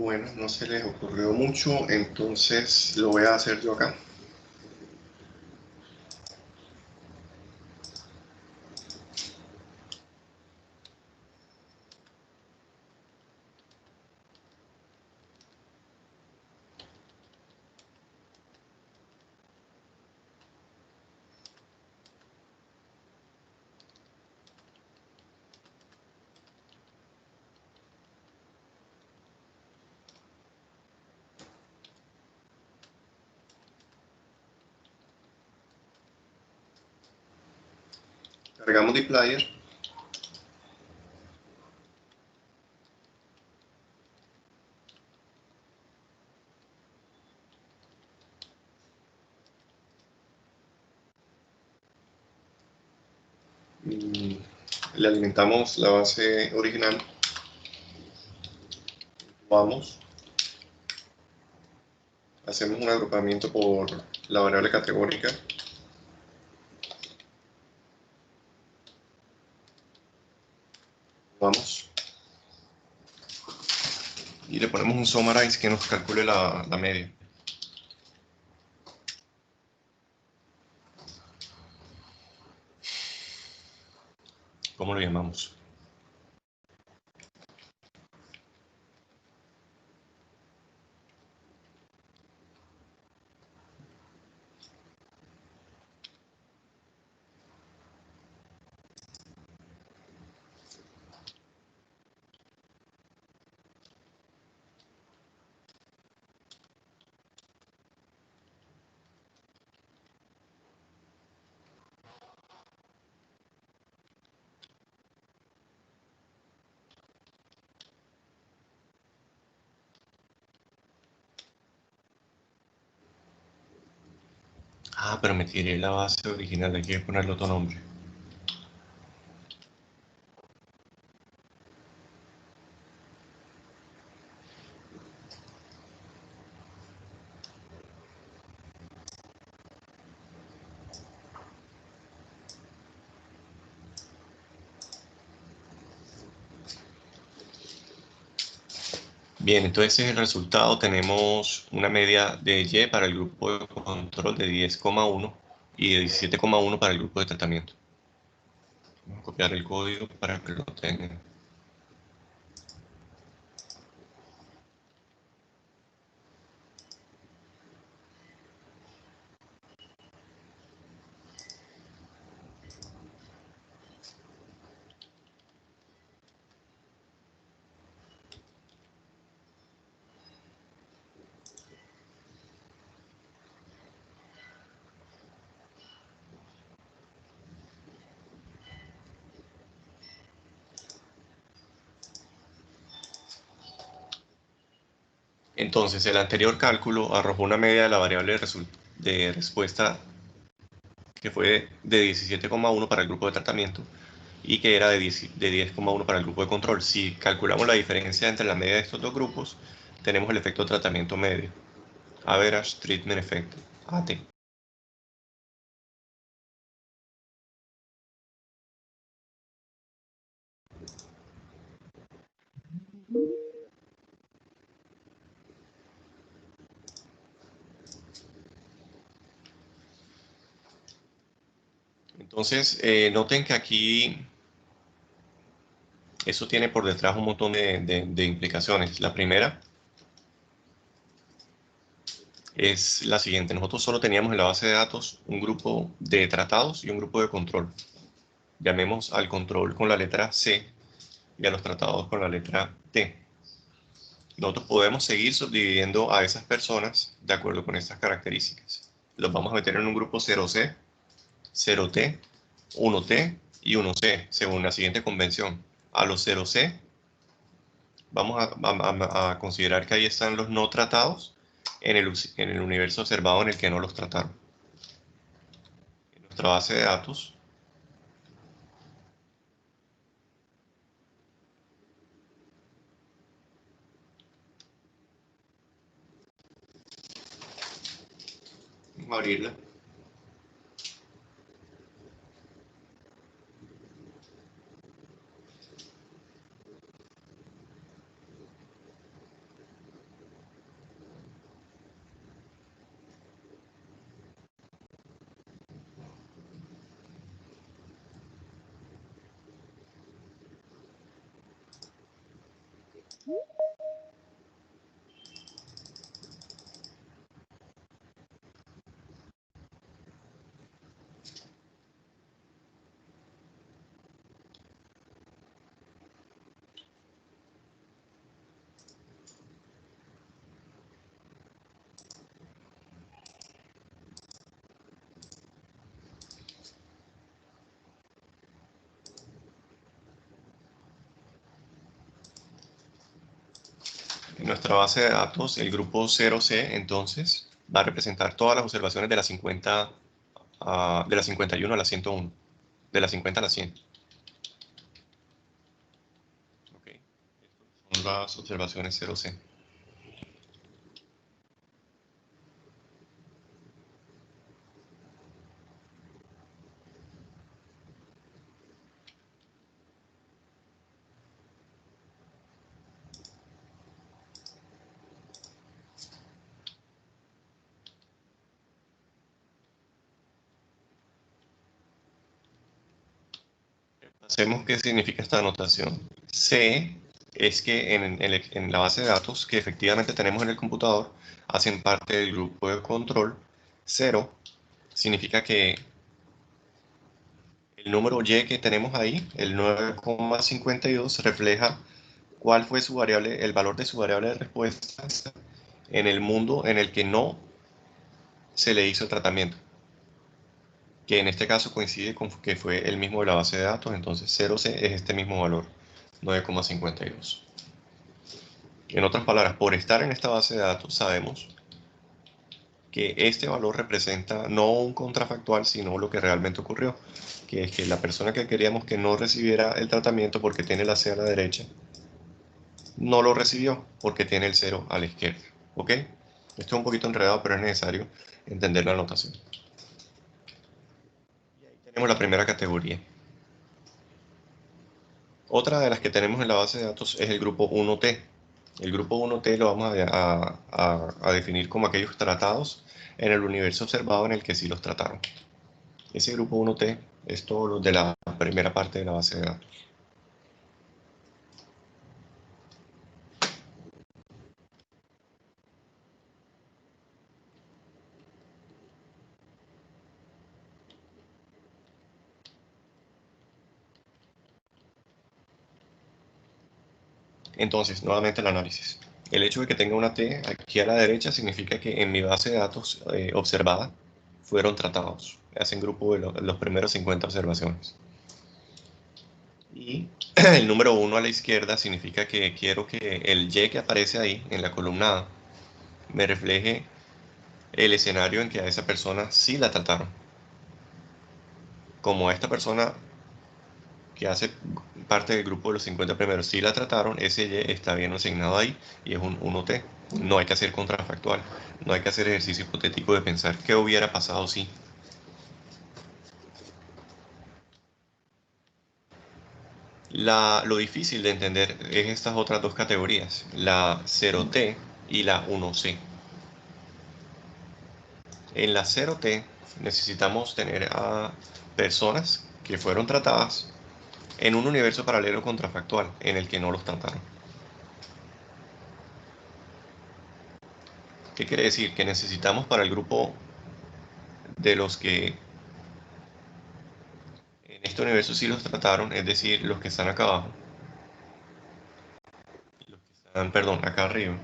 Bueno, no se les ocurrió mucho, entonces lo voy a hacer yo acá. Cargamos dplyr. Le alimentamos la base original. Vamos. Hacemos un agrupamiento por la variable categórica. Vamos. Y le ponemos un summarize que nos calcule la media. ¿Cómo lo llamamos? Ah, pero me tiré la base original, hay que ponerle otro nombre. Bien, entonces ese es el resultado. Tenemos una media de Y para el grupo de control de 10,1 y de 17,1 para el grupo de tratamiento. Vamos a copiar el código para que lo tengan. Entonces, el anterior cálculo arrojó una media de la variable de respuesta que fue de 17,1 para el grupo de tratamiento y que era de 10,1 para el grupo de control. Si calculamos la diferencia entre la media de estos dos grupos, tenemos el efecto de tratamiento medio, Average Treatment Effect, AT. Entonces, noten que aquí eso tiene por detrás un montón de implicaciones. La primera es la siguiente. Nosotros solo teníamos en la base de datos un grupo de tratados y un grupo de control. Llamemos al control con la letra C y a los tratados con la letra T. Nosotros podemos seguir subdividiendo a esas personas de acuerdo con estas características. Los vamos a meter en un grupo 0C, 0T, 1T y 1C, según la siguiente convención. A los 0C vamos a considerar que ahí están los no tratados en el universo observado en el que no los trataron. En nuestra base de datos vamos a abrirla. En nuestra base de datos, el grupo 0C, entonces, va a representar todas las observaciones de la 50, de la 51 a la 101, de la 50 a la 100. Okay. Estas son las observaciones 0C. Hacemos qué significa esta anotación. C es que en la base de datos que efectivamente tenemos en el computador hacen parte del grupo de control. 0 significa que el número Y que tenemos ahí, el 9,52, refleja cuál fue su variable, el valor de su variable de respuesta en el mundo en el que no se le hizo el tratamiento, que en este caso coincide con que fue el mismo de la base de datos. Entonces 0C es este mismo valor, 9,52. En otras palabras, por estar en esta base de datos sabemos que este valor representa no un contrafactual, sino lo que realmente ocurrió, que es que la persona que queríamos que no recibiera el tratamiento porque tiene la C a la derecha, no lo recibió porque tiene el 0 a la izquierda. ¿Ok? Esto es un poquito enredado, pero es necesario entender la notación. Y ahí tenemos la primera categoría. Otra de las que tenemos en la base de datos es el grupo 1T. El grupo 1T lo vamos a definir como aquellos tratados en el universo observado en el que sí los trataron. Ese grupo 1T es todo lo de la primera parte de la base de datos. Entonces, nuevamente el análisis. El hecho de que tenga una T aquí a la derecha significa que en mi base de datos observada fueron tratados. Hacen grupo de los primeros 50 observaciones. Y el número 1 a la izquierda significa que quiero que el Y que aparece ahí en la columna A me refleje el escenario en que a esa persona sí la trataron. Como a esta persona que hace parte del grupo de los 50 primeros sí la trataron, ese Y está bien asignado ahí y es un 1T. No hay que hacer contrafactual, no hay que hacer ejercicio hipotético de pensar qué hubiera pasado si. Lo difícil de entender es estas otras dos categorías, la 0T y la 1C. En la 0T necesitamos tener a personas que fueron tratadas en un universo paralelo contrafactual en el que no los trataron. ¿Qué quiere decir? Que necesitamos para el grupo de los que en este universo sí los trataron, es decir, los que están acá abajo, los que están, perdón, acá arriba,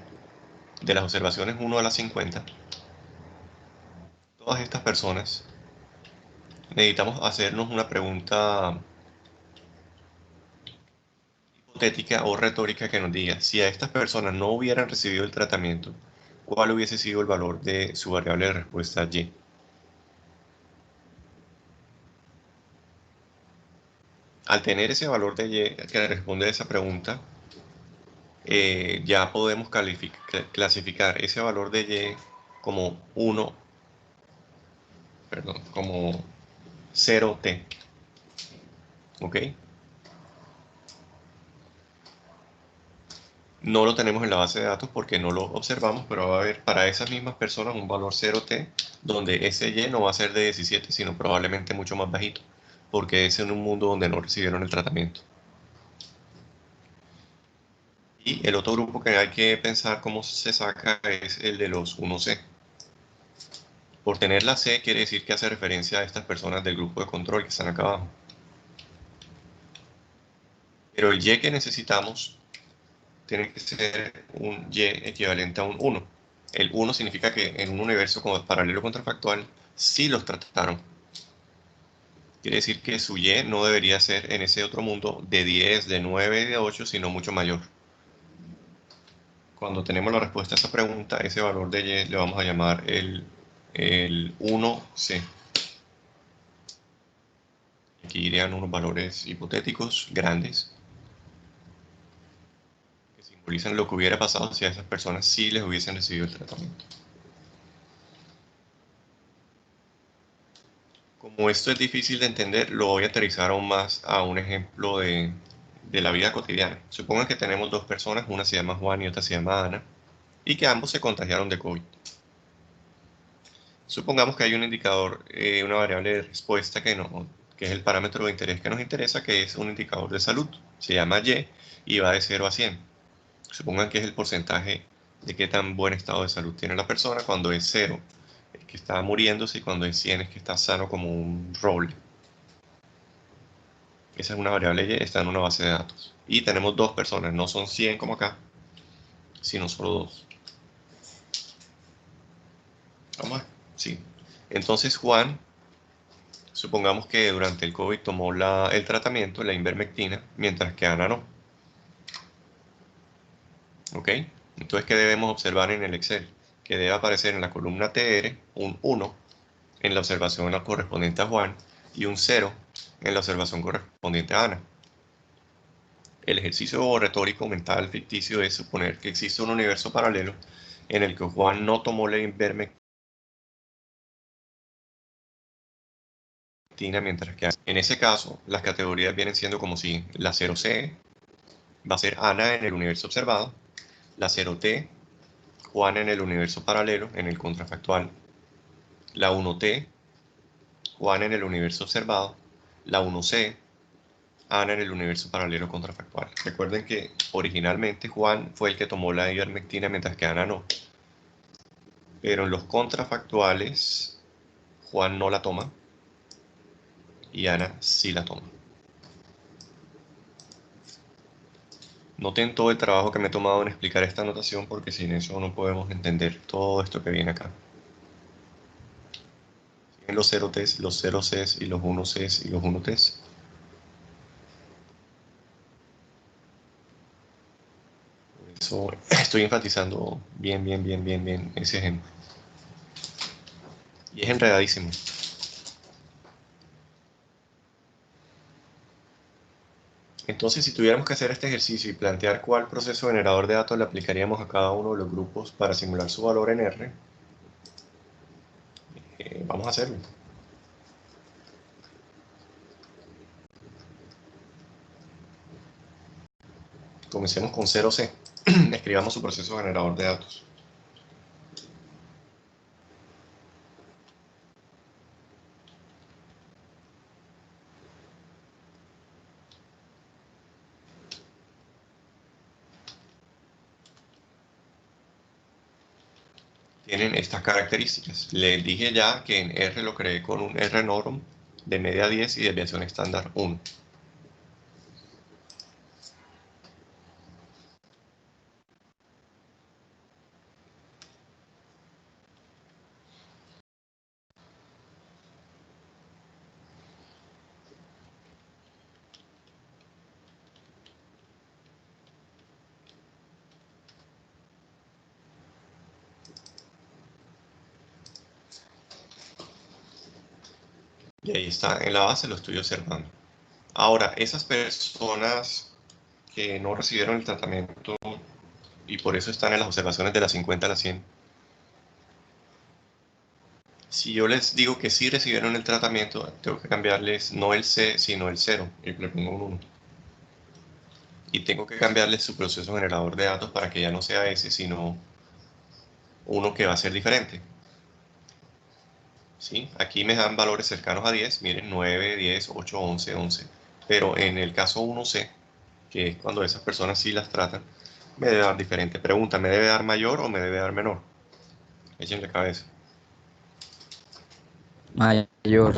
de las observaciones 1 a las 50, todas estas personas necesitamos hacernos una pregunta hipotética o retórica que nos diga, si a estas personas no hubieran recibido el tratamiento, ¿cuál hubiese sido el valor de su variable de respuesta Y? Al tener ese valor de Y que responde a esa pregunta, ya podemos clasificar ese valor de Y como 1, perdón, como 0T. ¿Ok? No lo tenemos en la base de datos porque no lo observamos, pero va a haber para esas mismas personas un valor 0T, donde ese Y no va a ser de 17, sino probablemente mucho más bajito, porque es en un mundo donde no recibieron el tratamiento. Y el otro grupo que hay que pensar cómo se saca es el de los 1C. Por tener la C quiere decir que hace referencia a estas personas del grupo de control que están acá abajo. Pero el Y que necesitamos tiene que ser un Y equivalente a un 1. El 1 significa que en un universo como paralelo contrafactual sí los trataron. Quiere decir que su Y no debería ser en ese otro mundo de 10, de 9, de 8, sino mucho mayor. cuando tenemos la respuesta a esa pregunta, ese valor de y le vamos a llamar el 1c. Aquí irían unos valores hipotéticos grandes que simbolizan lo que hubiera pasado si a esas personas sí les hubiesen recibido el tratamiento. Como esto es difícil de entender, lo voy a aterrizar aún más a un ejemplo de la vida cotidiana. Supongan que tenemos dos personas, una se llama Juan y otra se llama Ana, y que ambos se contagiaron de COVID. Supongamos que hay un indicador, una variable de respuesta que es el parámetro de interés que nos interesa, que es un indicador de salud. Se llama y va de 0 a 100. Supongan que es el porcentaje de qué tan buen estado de salud tiene la persona. Cuando es 0 es que está muriéndose y cuando es 100 es que está sano como un roble. Esa es una variable y, está en una base de datos. Y tenemos dos personas, no son 100 como acá, sino solo dos. Vamos a ver. Sí. Entonces Juan, supongamos que durante el COVID tomó el tratamiento, la ivermectina, mientras que Ana no. ¿Ok? Entonces, ¿qué debemos observar en el Excel? Que debe aparecer en la columna TR un 1 en la observación correspondiente a Juan y un 0 en la observación correspondiente a Ana. El ejercicio retórico mental ficticio es suponer que existe un universo paralelo en el que Juan no tomó la ivermectina mientras que Ana. En ese caso, las categorías vienen siendo como si la 0C va a ser Ana en el universo observado, la 0T, Juan en el universo paralelo, en el contrafactual, la 1T, Juan en el universo observado, la 1C, Ana en el universo paralelo contrafactual. Recuerden que originalmente Juan fue el que tomó la ivermectina mientras que Ana no. Pero en los contrafactuales, Juan no la toma y Ana sí la toma. Noten todo el trabajo que me he tomado en explicar esta notación porque sin eso no podemos entender todo esto que viene acá. Los 0 T's, los 0 C's y los 1 C's y los 1 T's. Por eso estoy enfatizando bien ese ejemplo. Y es enredadísimo. Entonces, si tuviéramos que hacer este ejercicio y plantear cuál proceso generador de datos le aplicaríamos a cada uno de los grupos para simular su valor en R, vamos a hacerlo. Comencemos con 0C. Escribamos su proceso generador de datos. Tienen estas características. Les dije ya que en R lo creé con un R-norm de media 10 y desviación estándar 1. Y ahí está, en la base lo estoy observando. Ahora, esas personas que no recibieron el tratamiento y por eso están en las observaciones de las 50 a las 100. Si yo les digo que sí recibieron el tratamiento, tengo que cambiarles no el C, sino el 0, y le pongo un 1. Y tengo que cambiarles su proceso generador de datos para que ya no sea ese, sino uno que va a ser diferente. ¿Sí? Aquí me dan valores cercanos a 10, miren, 9, 10, 8, 11, 11. Pero en el caso 1C, que es cuando esas personas sí las tratan, me debe dar diferente. Pregunta, ¿me debe dar mayor o me debe dar menor? Échenle cabeza. Mayor.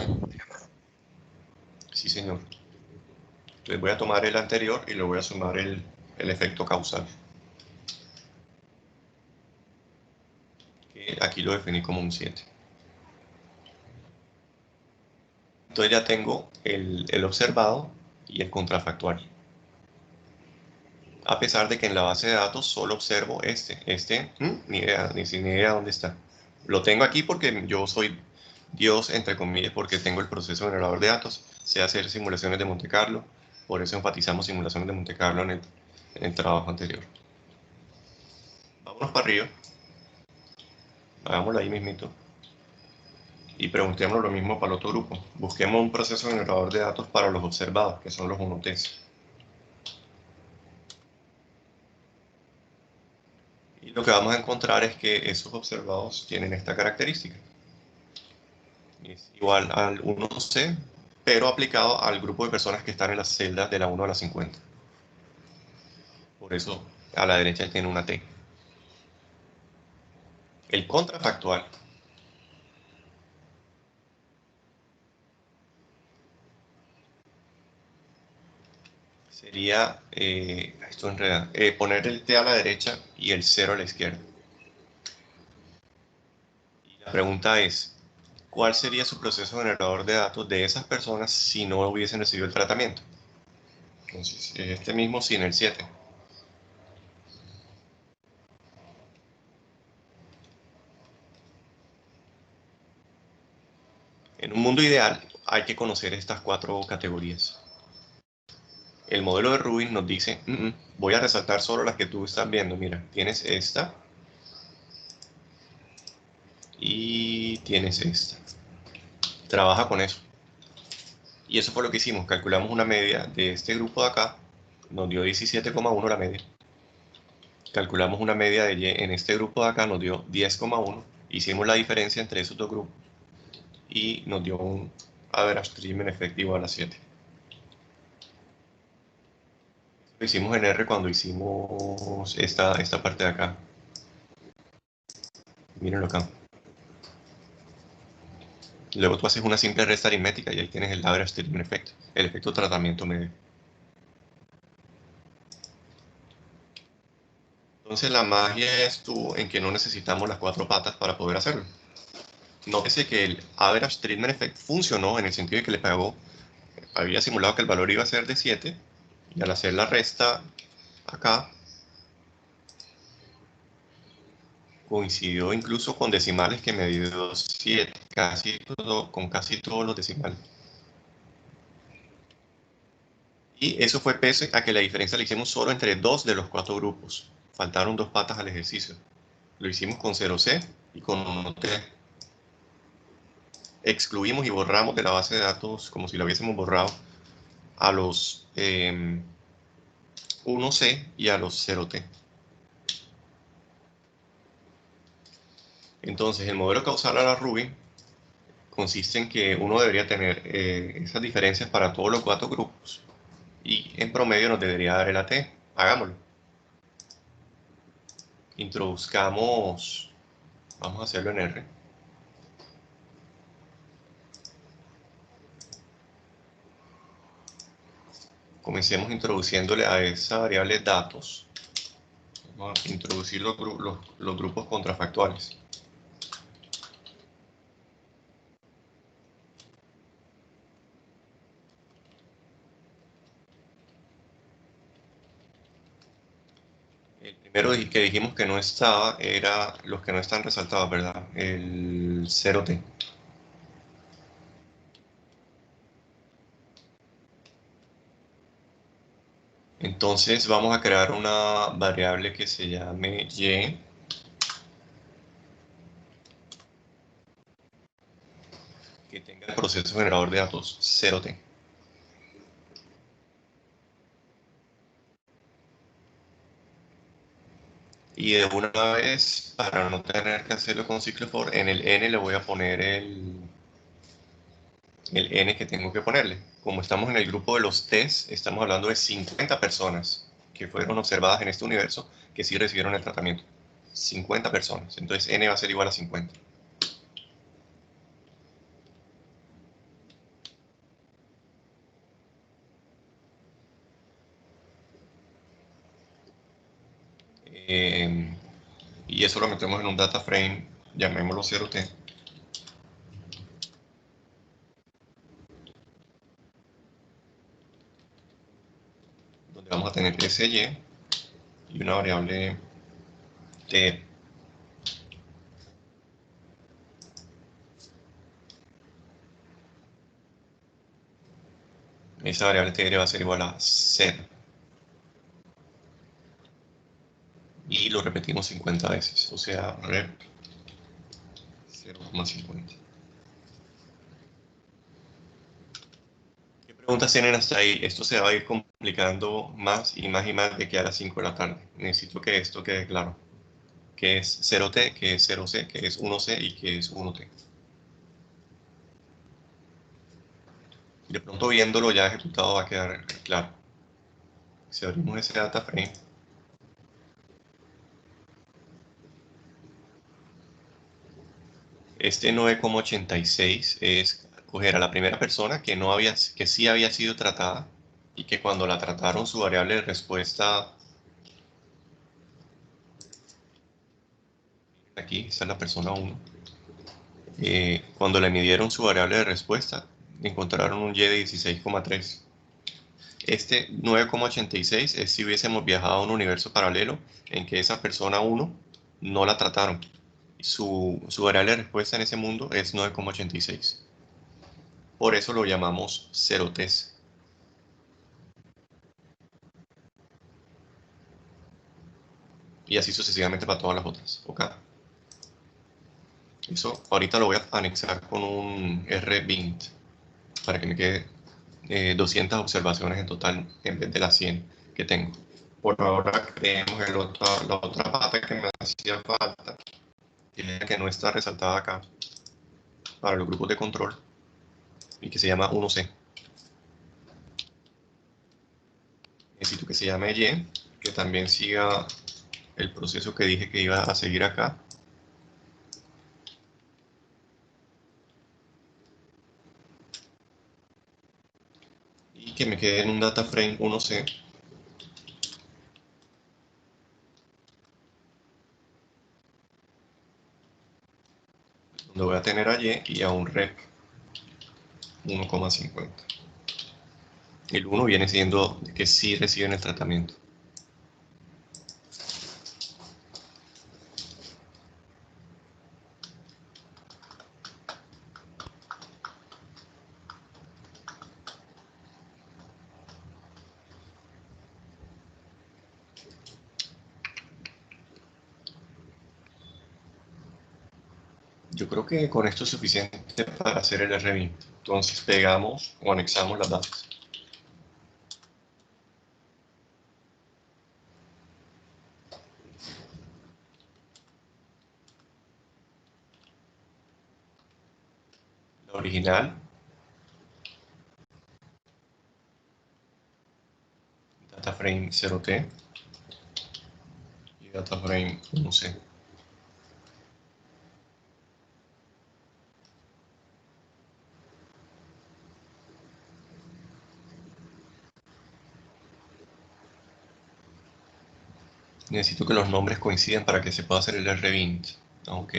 Sí, señor. Entonces voy a tomar el anterior y le voy a sumar el efecto causal. Que aquí lo definí como un 7. Entonces ya tengo el observado y el contrafactual. a pesar de que en la base de datos solo observo ni idea dónde está. Lo tengo aquí porque yo soy Dios, entre comillas, porque tengo el proceso generador de datos, sé hacer simulaciones de Monte Carlo, por eso enfatizamos simulaciones de Monte Carlo en el trabajo anterior. Vámonos para arriba, hagámoslo ahí mismito, y preguntémonos lo mismo para el otro grupo. Busquemos un proceso generador de datos para los observados, que son los 1Ts. Y lo que vamos a encontrar es que esos observados tienen esta característica. Es igual al 1C, pero aplicado al grupo de personas que están en las celdas de la 1 a la 50. Por eso a la derecha tiene una T. El contrafactual sería, esto enreda, poner el T a la derecha y el 0 a la izquierda. Y la pregunta es, ¿cuál sería su proceso generador de datos de esas personas si no hubiesen recibido el tratamiento? Entonces, este mismo sin el 7. En un mundo ideal hay que conocer estas 4 categorías. El modelo de Rubin nos dice, voy a resaltar solo las que tú estás viendo. Mira, tienes esta y tienes esta. Trabaja con eso. Y eso fue lo que hicimos. Calculamos una media de este grupo de acá. Nos dio 17,1 la media. Calculamos una media de Y en este grupo de acá. Nos dio 10,1. Hicimos la diferencia entre esos dos grupos. Y nos dio un average treatment effect igual a 7. Lo hicimos en R cuando hicimos esta parte de acá. Mírenlo acá. Luego tú haces una simple resta aritmética y ahí tienes el average treatment effect, el efecto tratamiento medio. Entonces la magia estuvo en que no necesitamos las 4 patas para poder hacerlo. Nótese que el average treatment effect funcionó en el sentido de que le pegó, había simulado que el valor iba a ser de 7 y al hacer la resta acá coincidió incluso con decimales que me dio 7, con casi todos los decimales. Y eso fue pese a que la diferencia la hicimos solo entre 2 de los 4 grupos. Faltaron 2 patas al ejercicio. Lo hicimos con 0C y con 1T. Excluimos y borramos de la base de datos, como si lo hubiésemos borrado, a los 1C y a los 0T. Entonces, el modelo causal a la Rubin consiste en que uno debería tener esas diferencias para todos los 4 grupos y en promedio nos debería dar el AT. Hagámoslo. Introduzcamos, vamos a hacerlo en R. Comencemos introduciéndole a esa variable datos. Vamos a introducir los grupos contrafactuales. El primero que dijimos que no estaba era los que no están resaltados, ¿verdad? El 0T. Entonces vamos a crear una variable que se llame Y. Que tenga el proceso generador de datos 0T. Y de una vez, para no tener que hacerlo con ciclo for, en el N le voy a poner el N que tengo que ponerle. Como estamos en el grupo de los T's, estamos hablando de 50 personas que fueron observadas en este universo que sí recibieron el tratamiento. 50 personas. Entonces N va a ser igual a 50. Y eso lo metemos en un data frame, llamémoslo 0T. Donde vamos a tener ese Y y una variable tr. Esa variable tr va a ser igual a 0. Y lo repetimos 50 veces, o sea, rep 0,50. ¿Qué preguntas tienen hasta ahí? Esto se va a ir complicando más y más y más de que a las 5 de la tarde. Necesito que esto quede claro. ¿Qué es 0t? ¿Qué es 0c? ¿Qué es 1c? ¿Y qué es 1t? De pronto viéndolo ya ejecutado va a quedar claro. Si abrimos ese data frame, este 9,86 es coger a la primera persona que sí había sido tratada y que cuando la trataron su variable de respuesta, aquí está la persona 1, cuando le midieron su variable de respuesta encontraron un y de 16,3. Este 9,86 es si hubiésemos viajado a un universo paralelo en que esa persona 1 no la trataron. Su variable de respuesta en ese mundo es 9,86. Por eso lo llamamos 0T. Y así sucesivamente para todas las otras. ¿Ok? Eso ahorita lo voy a anexar con un rbint para que me quede 200 observaciones en total en vez de las 100 que tengo. Por ahora creemos la otra pata que me hacía falta, que no está resaltada acá para los grupos de control y que se llama 1C. Necesito que se llame Y, que también siga el proceso que dije que iba a seguir acá. Y que me quede en un data frame 1C. Donde voy a tener a Y y a un rep 1,50. El 1 viene siendo que sí reciben el tratamiento. Yo creo que con esto es suficiente para hacer el RB. Entonces pegamos o anexamos las datas. La original, data frame 0T y data frame 1C. Necesito que los nombres coincidan para que se pueda hacer el rbint. Ok.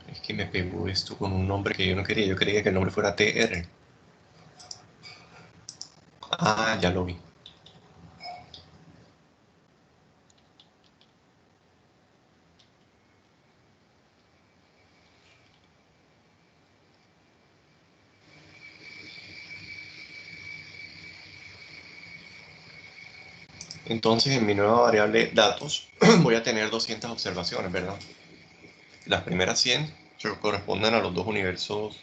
Es que me pegó esto con un nombre que yo no quería. Yo quería que el nombre fuera TR. Ah, ya lo vi. Entonces en mi nueva variable datos voy a tener 200 observaciones, ¿verdad? Las primeras 100 corresponden a los dos universos,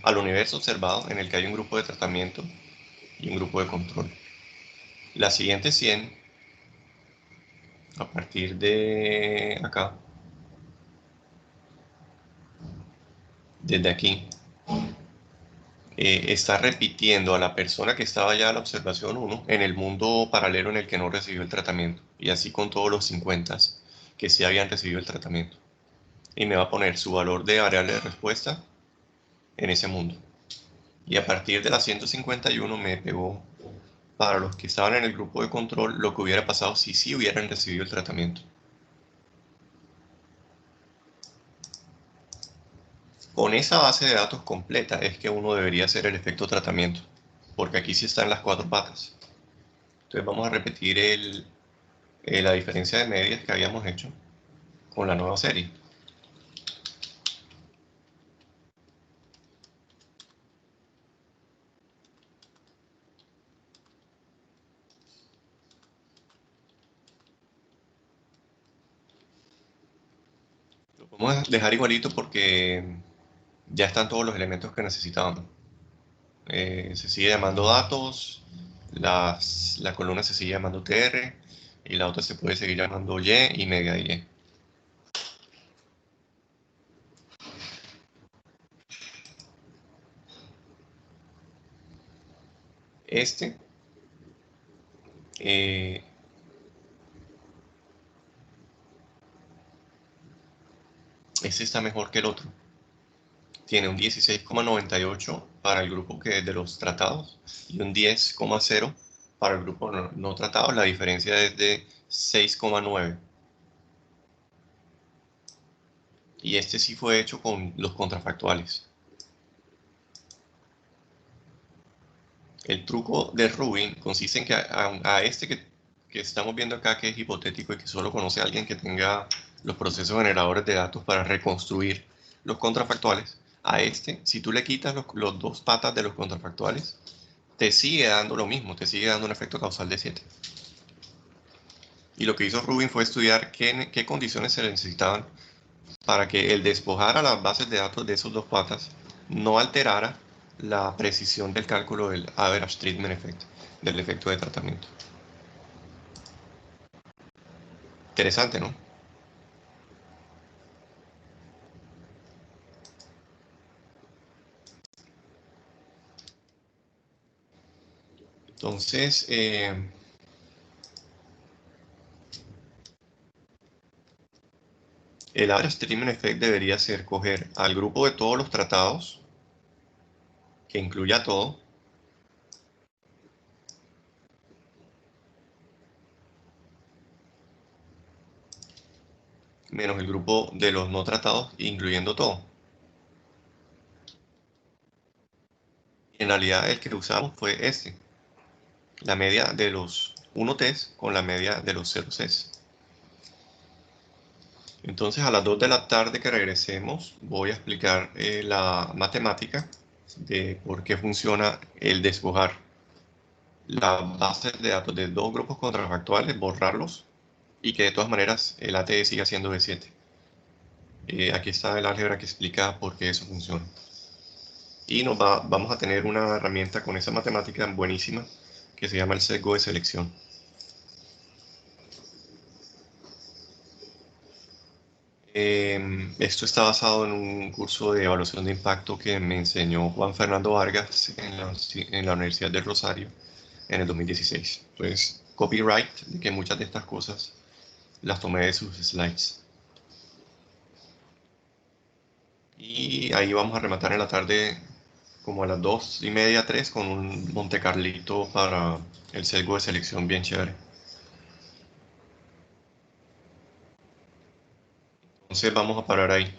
al universo observado en el que hay un grupo de tratamiento y un grupo de control. Las siguientes 100, a partir de acá, desde aquí, está repitiendo a la persona que estaba ya en la observación 1 en el mundo paralelo en el que no recibió el tratamiento. Y así con todos los 50 que sí habían recibido el tratamiento. Y me va a poner su valor de variable de respuesta en ese mundo. Y a partir de la 151 me pegó para los que estaban en el grupo de control lo que hubiera pasado si sí hubieran recibido el tratamiento. Con esa base de datos completa es que uno debería hacer el efecto tratamiento, porque aquí sí están las 4 patas. Entonces vamos a repetir la diferencia de medias que habíamos hecho con la nueva serie. Lo vamos a dejar igualito porque ya están todos los elementos que necesitábamos. Se sigue llamando datos, la columna se sigue llamando tr y la otra se puede seguir llamando y media y. Este está mejor que el otro. Tiene un 16,98 para el grupo de los tratados y un 10,0 para el grupo no tratado. La diferencia es de 6,9. Y este sí fue hecho con los contrafactuales. El truco de Rubin consiste en que a este que estamos viendo acá, que es hipotético y que solo conoce a alguien que tenga los procesos generadores de datos para reconstruir los contrafactuales, a este, si tú le quitas los dos patas de los contrafactuales, te sigue dando lo mismo, te sigue dando un efecto causal de 7. Y lo que hizo Rubin fue estudiar qué condiciones se necesitaban para que el despojar a las bases de datos de esos dos patas no alterara la precisión del cálculo del average treatment effect, del efecto de tratamiento. Interesante, ¿no? Entonces, el average treatment effect debería ser coger al grupo de todos los tratados, que incluya todo, menos el grupo de los no tratados, incluyendo todo. En realidad el que usamos fue este, la media de los 1Ts con la media de los 0Cs. Entonces a las 2 de la tarde que regresemos voy a explicar la matemática de por qué funciona el despojar las bases de datos de dos grupos contrafactuales, borrarlos y que de todas maneras el ATE siga siendo de 7. Aquí está el álgebra que explica por qué eso funciona. Y vamos a tener una herramienta con esa matemática buenísima que se llama el sesgo de selección. Esto está basado en un curso de evaluación de impacto que me enseñó Juan Fernando Vargas en la Universidad del Rosario en el 2016. Entonces, copyright de que muchas de estas cosas las tomé de sus slides. Y ahí vamos a rematar en la tarde como a las 2:30, 3 con un Monte Carlito para el sesgo de selección bien chévere. Entonces vamos a parar ahí.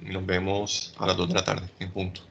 Nos vemos a las 2 de la tarde en punto.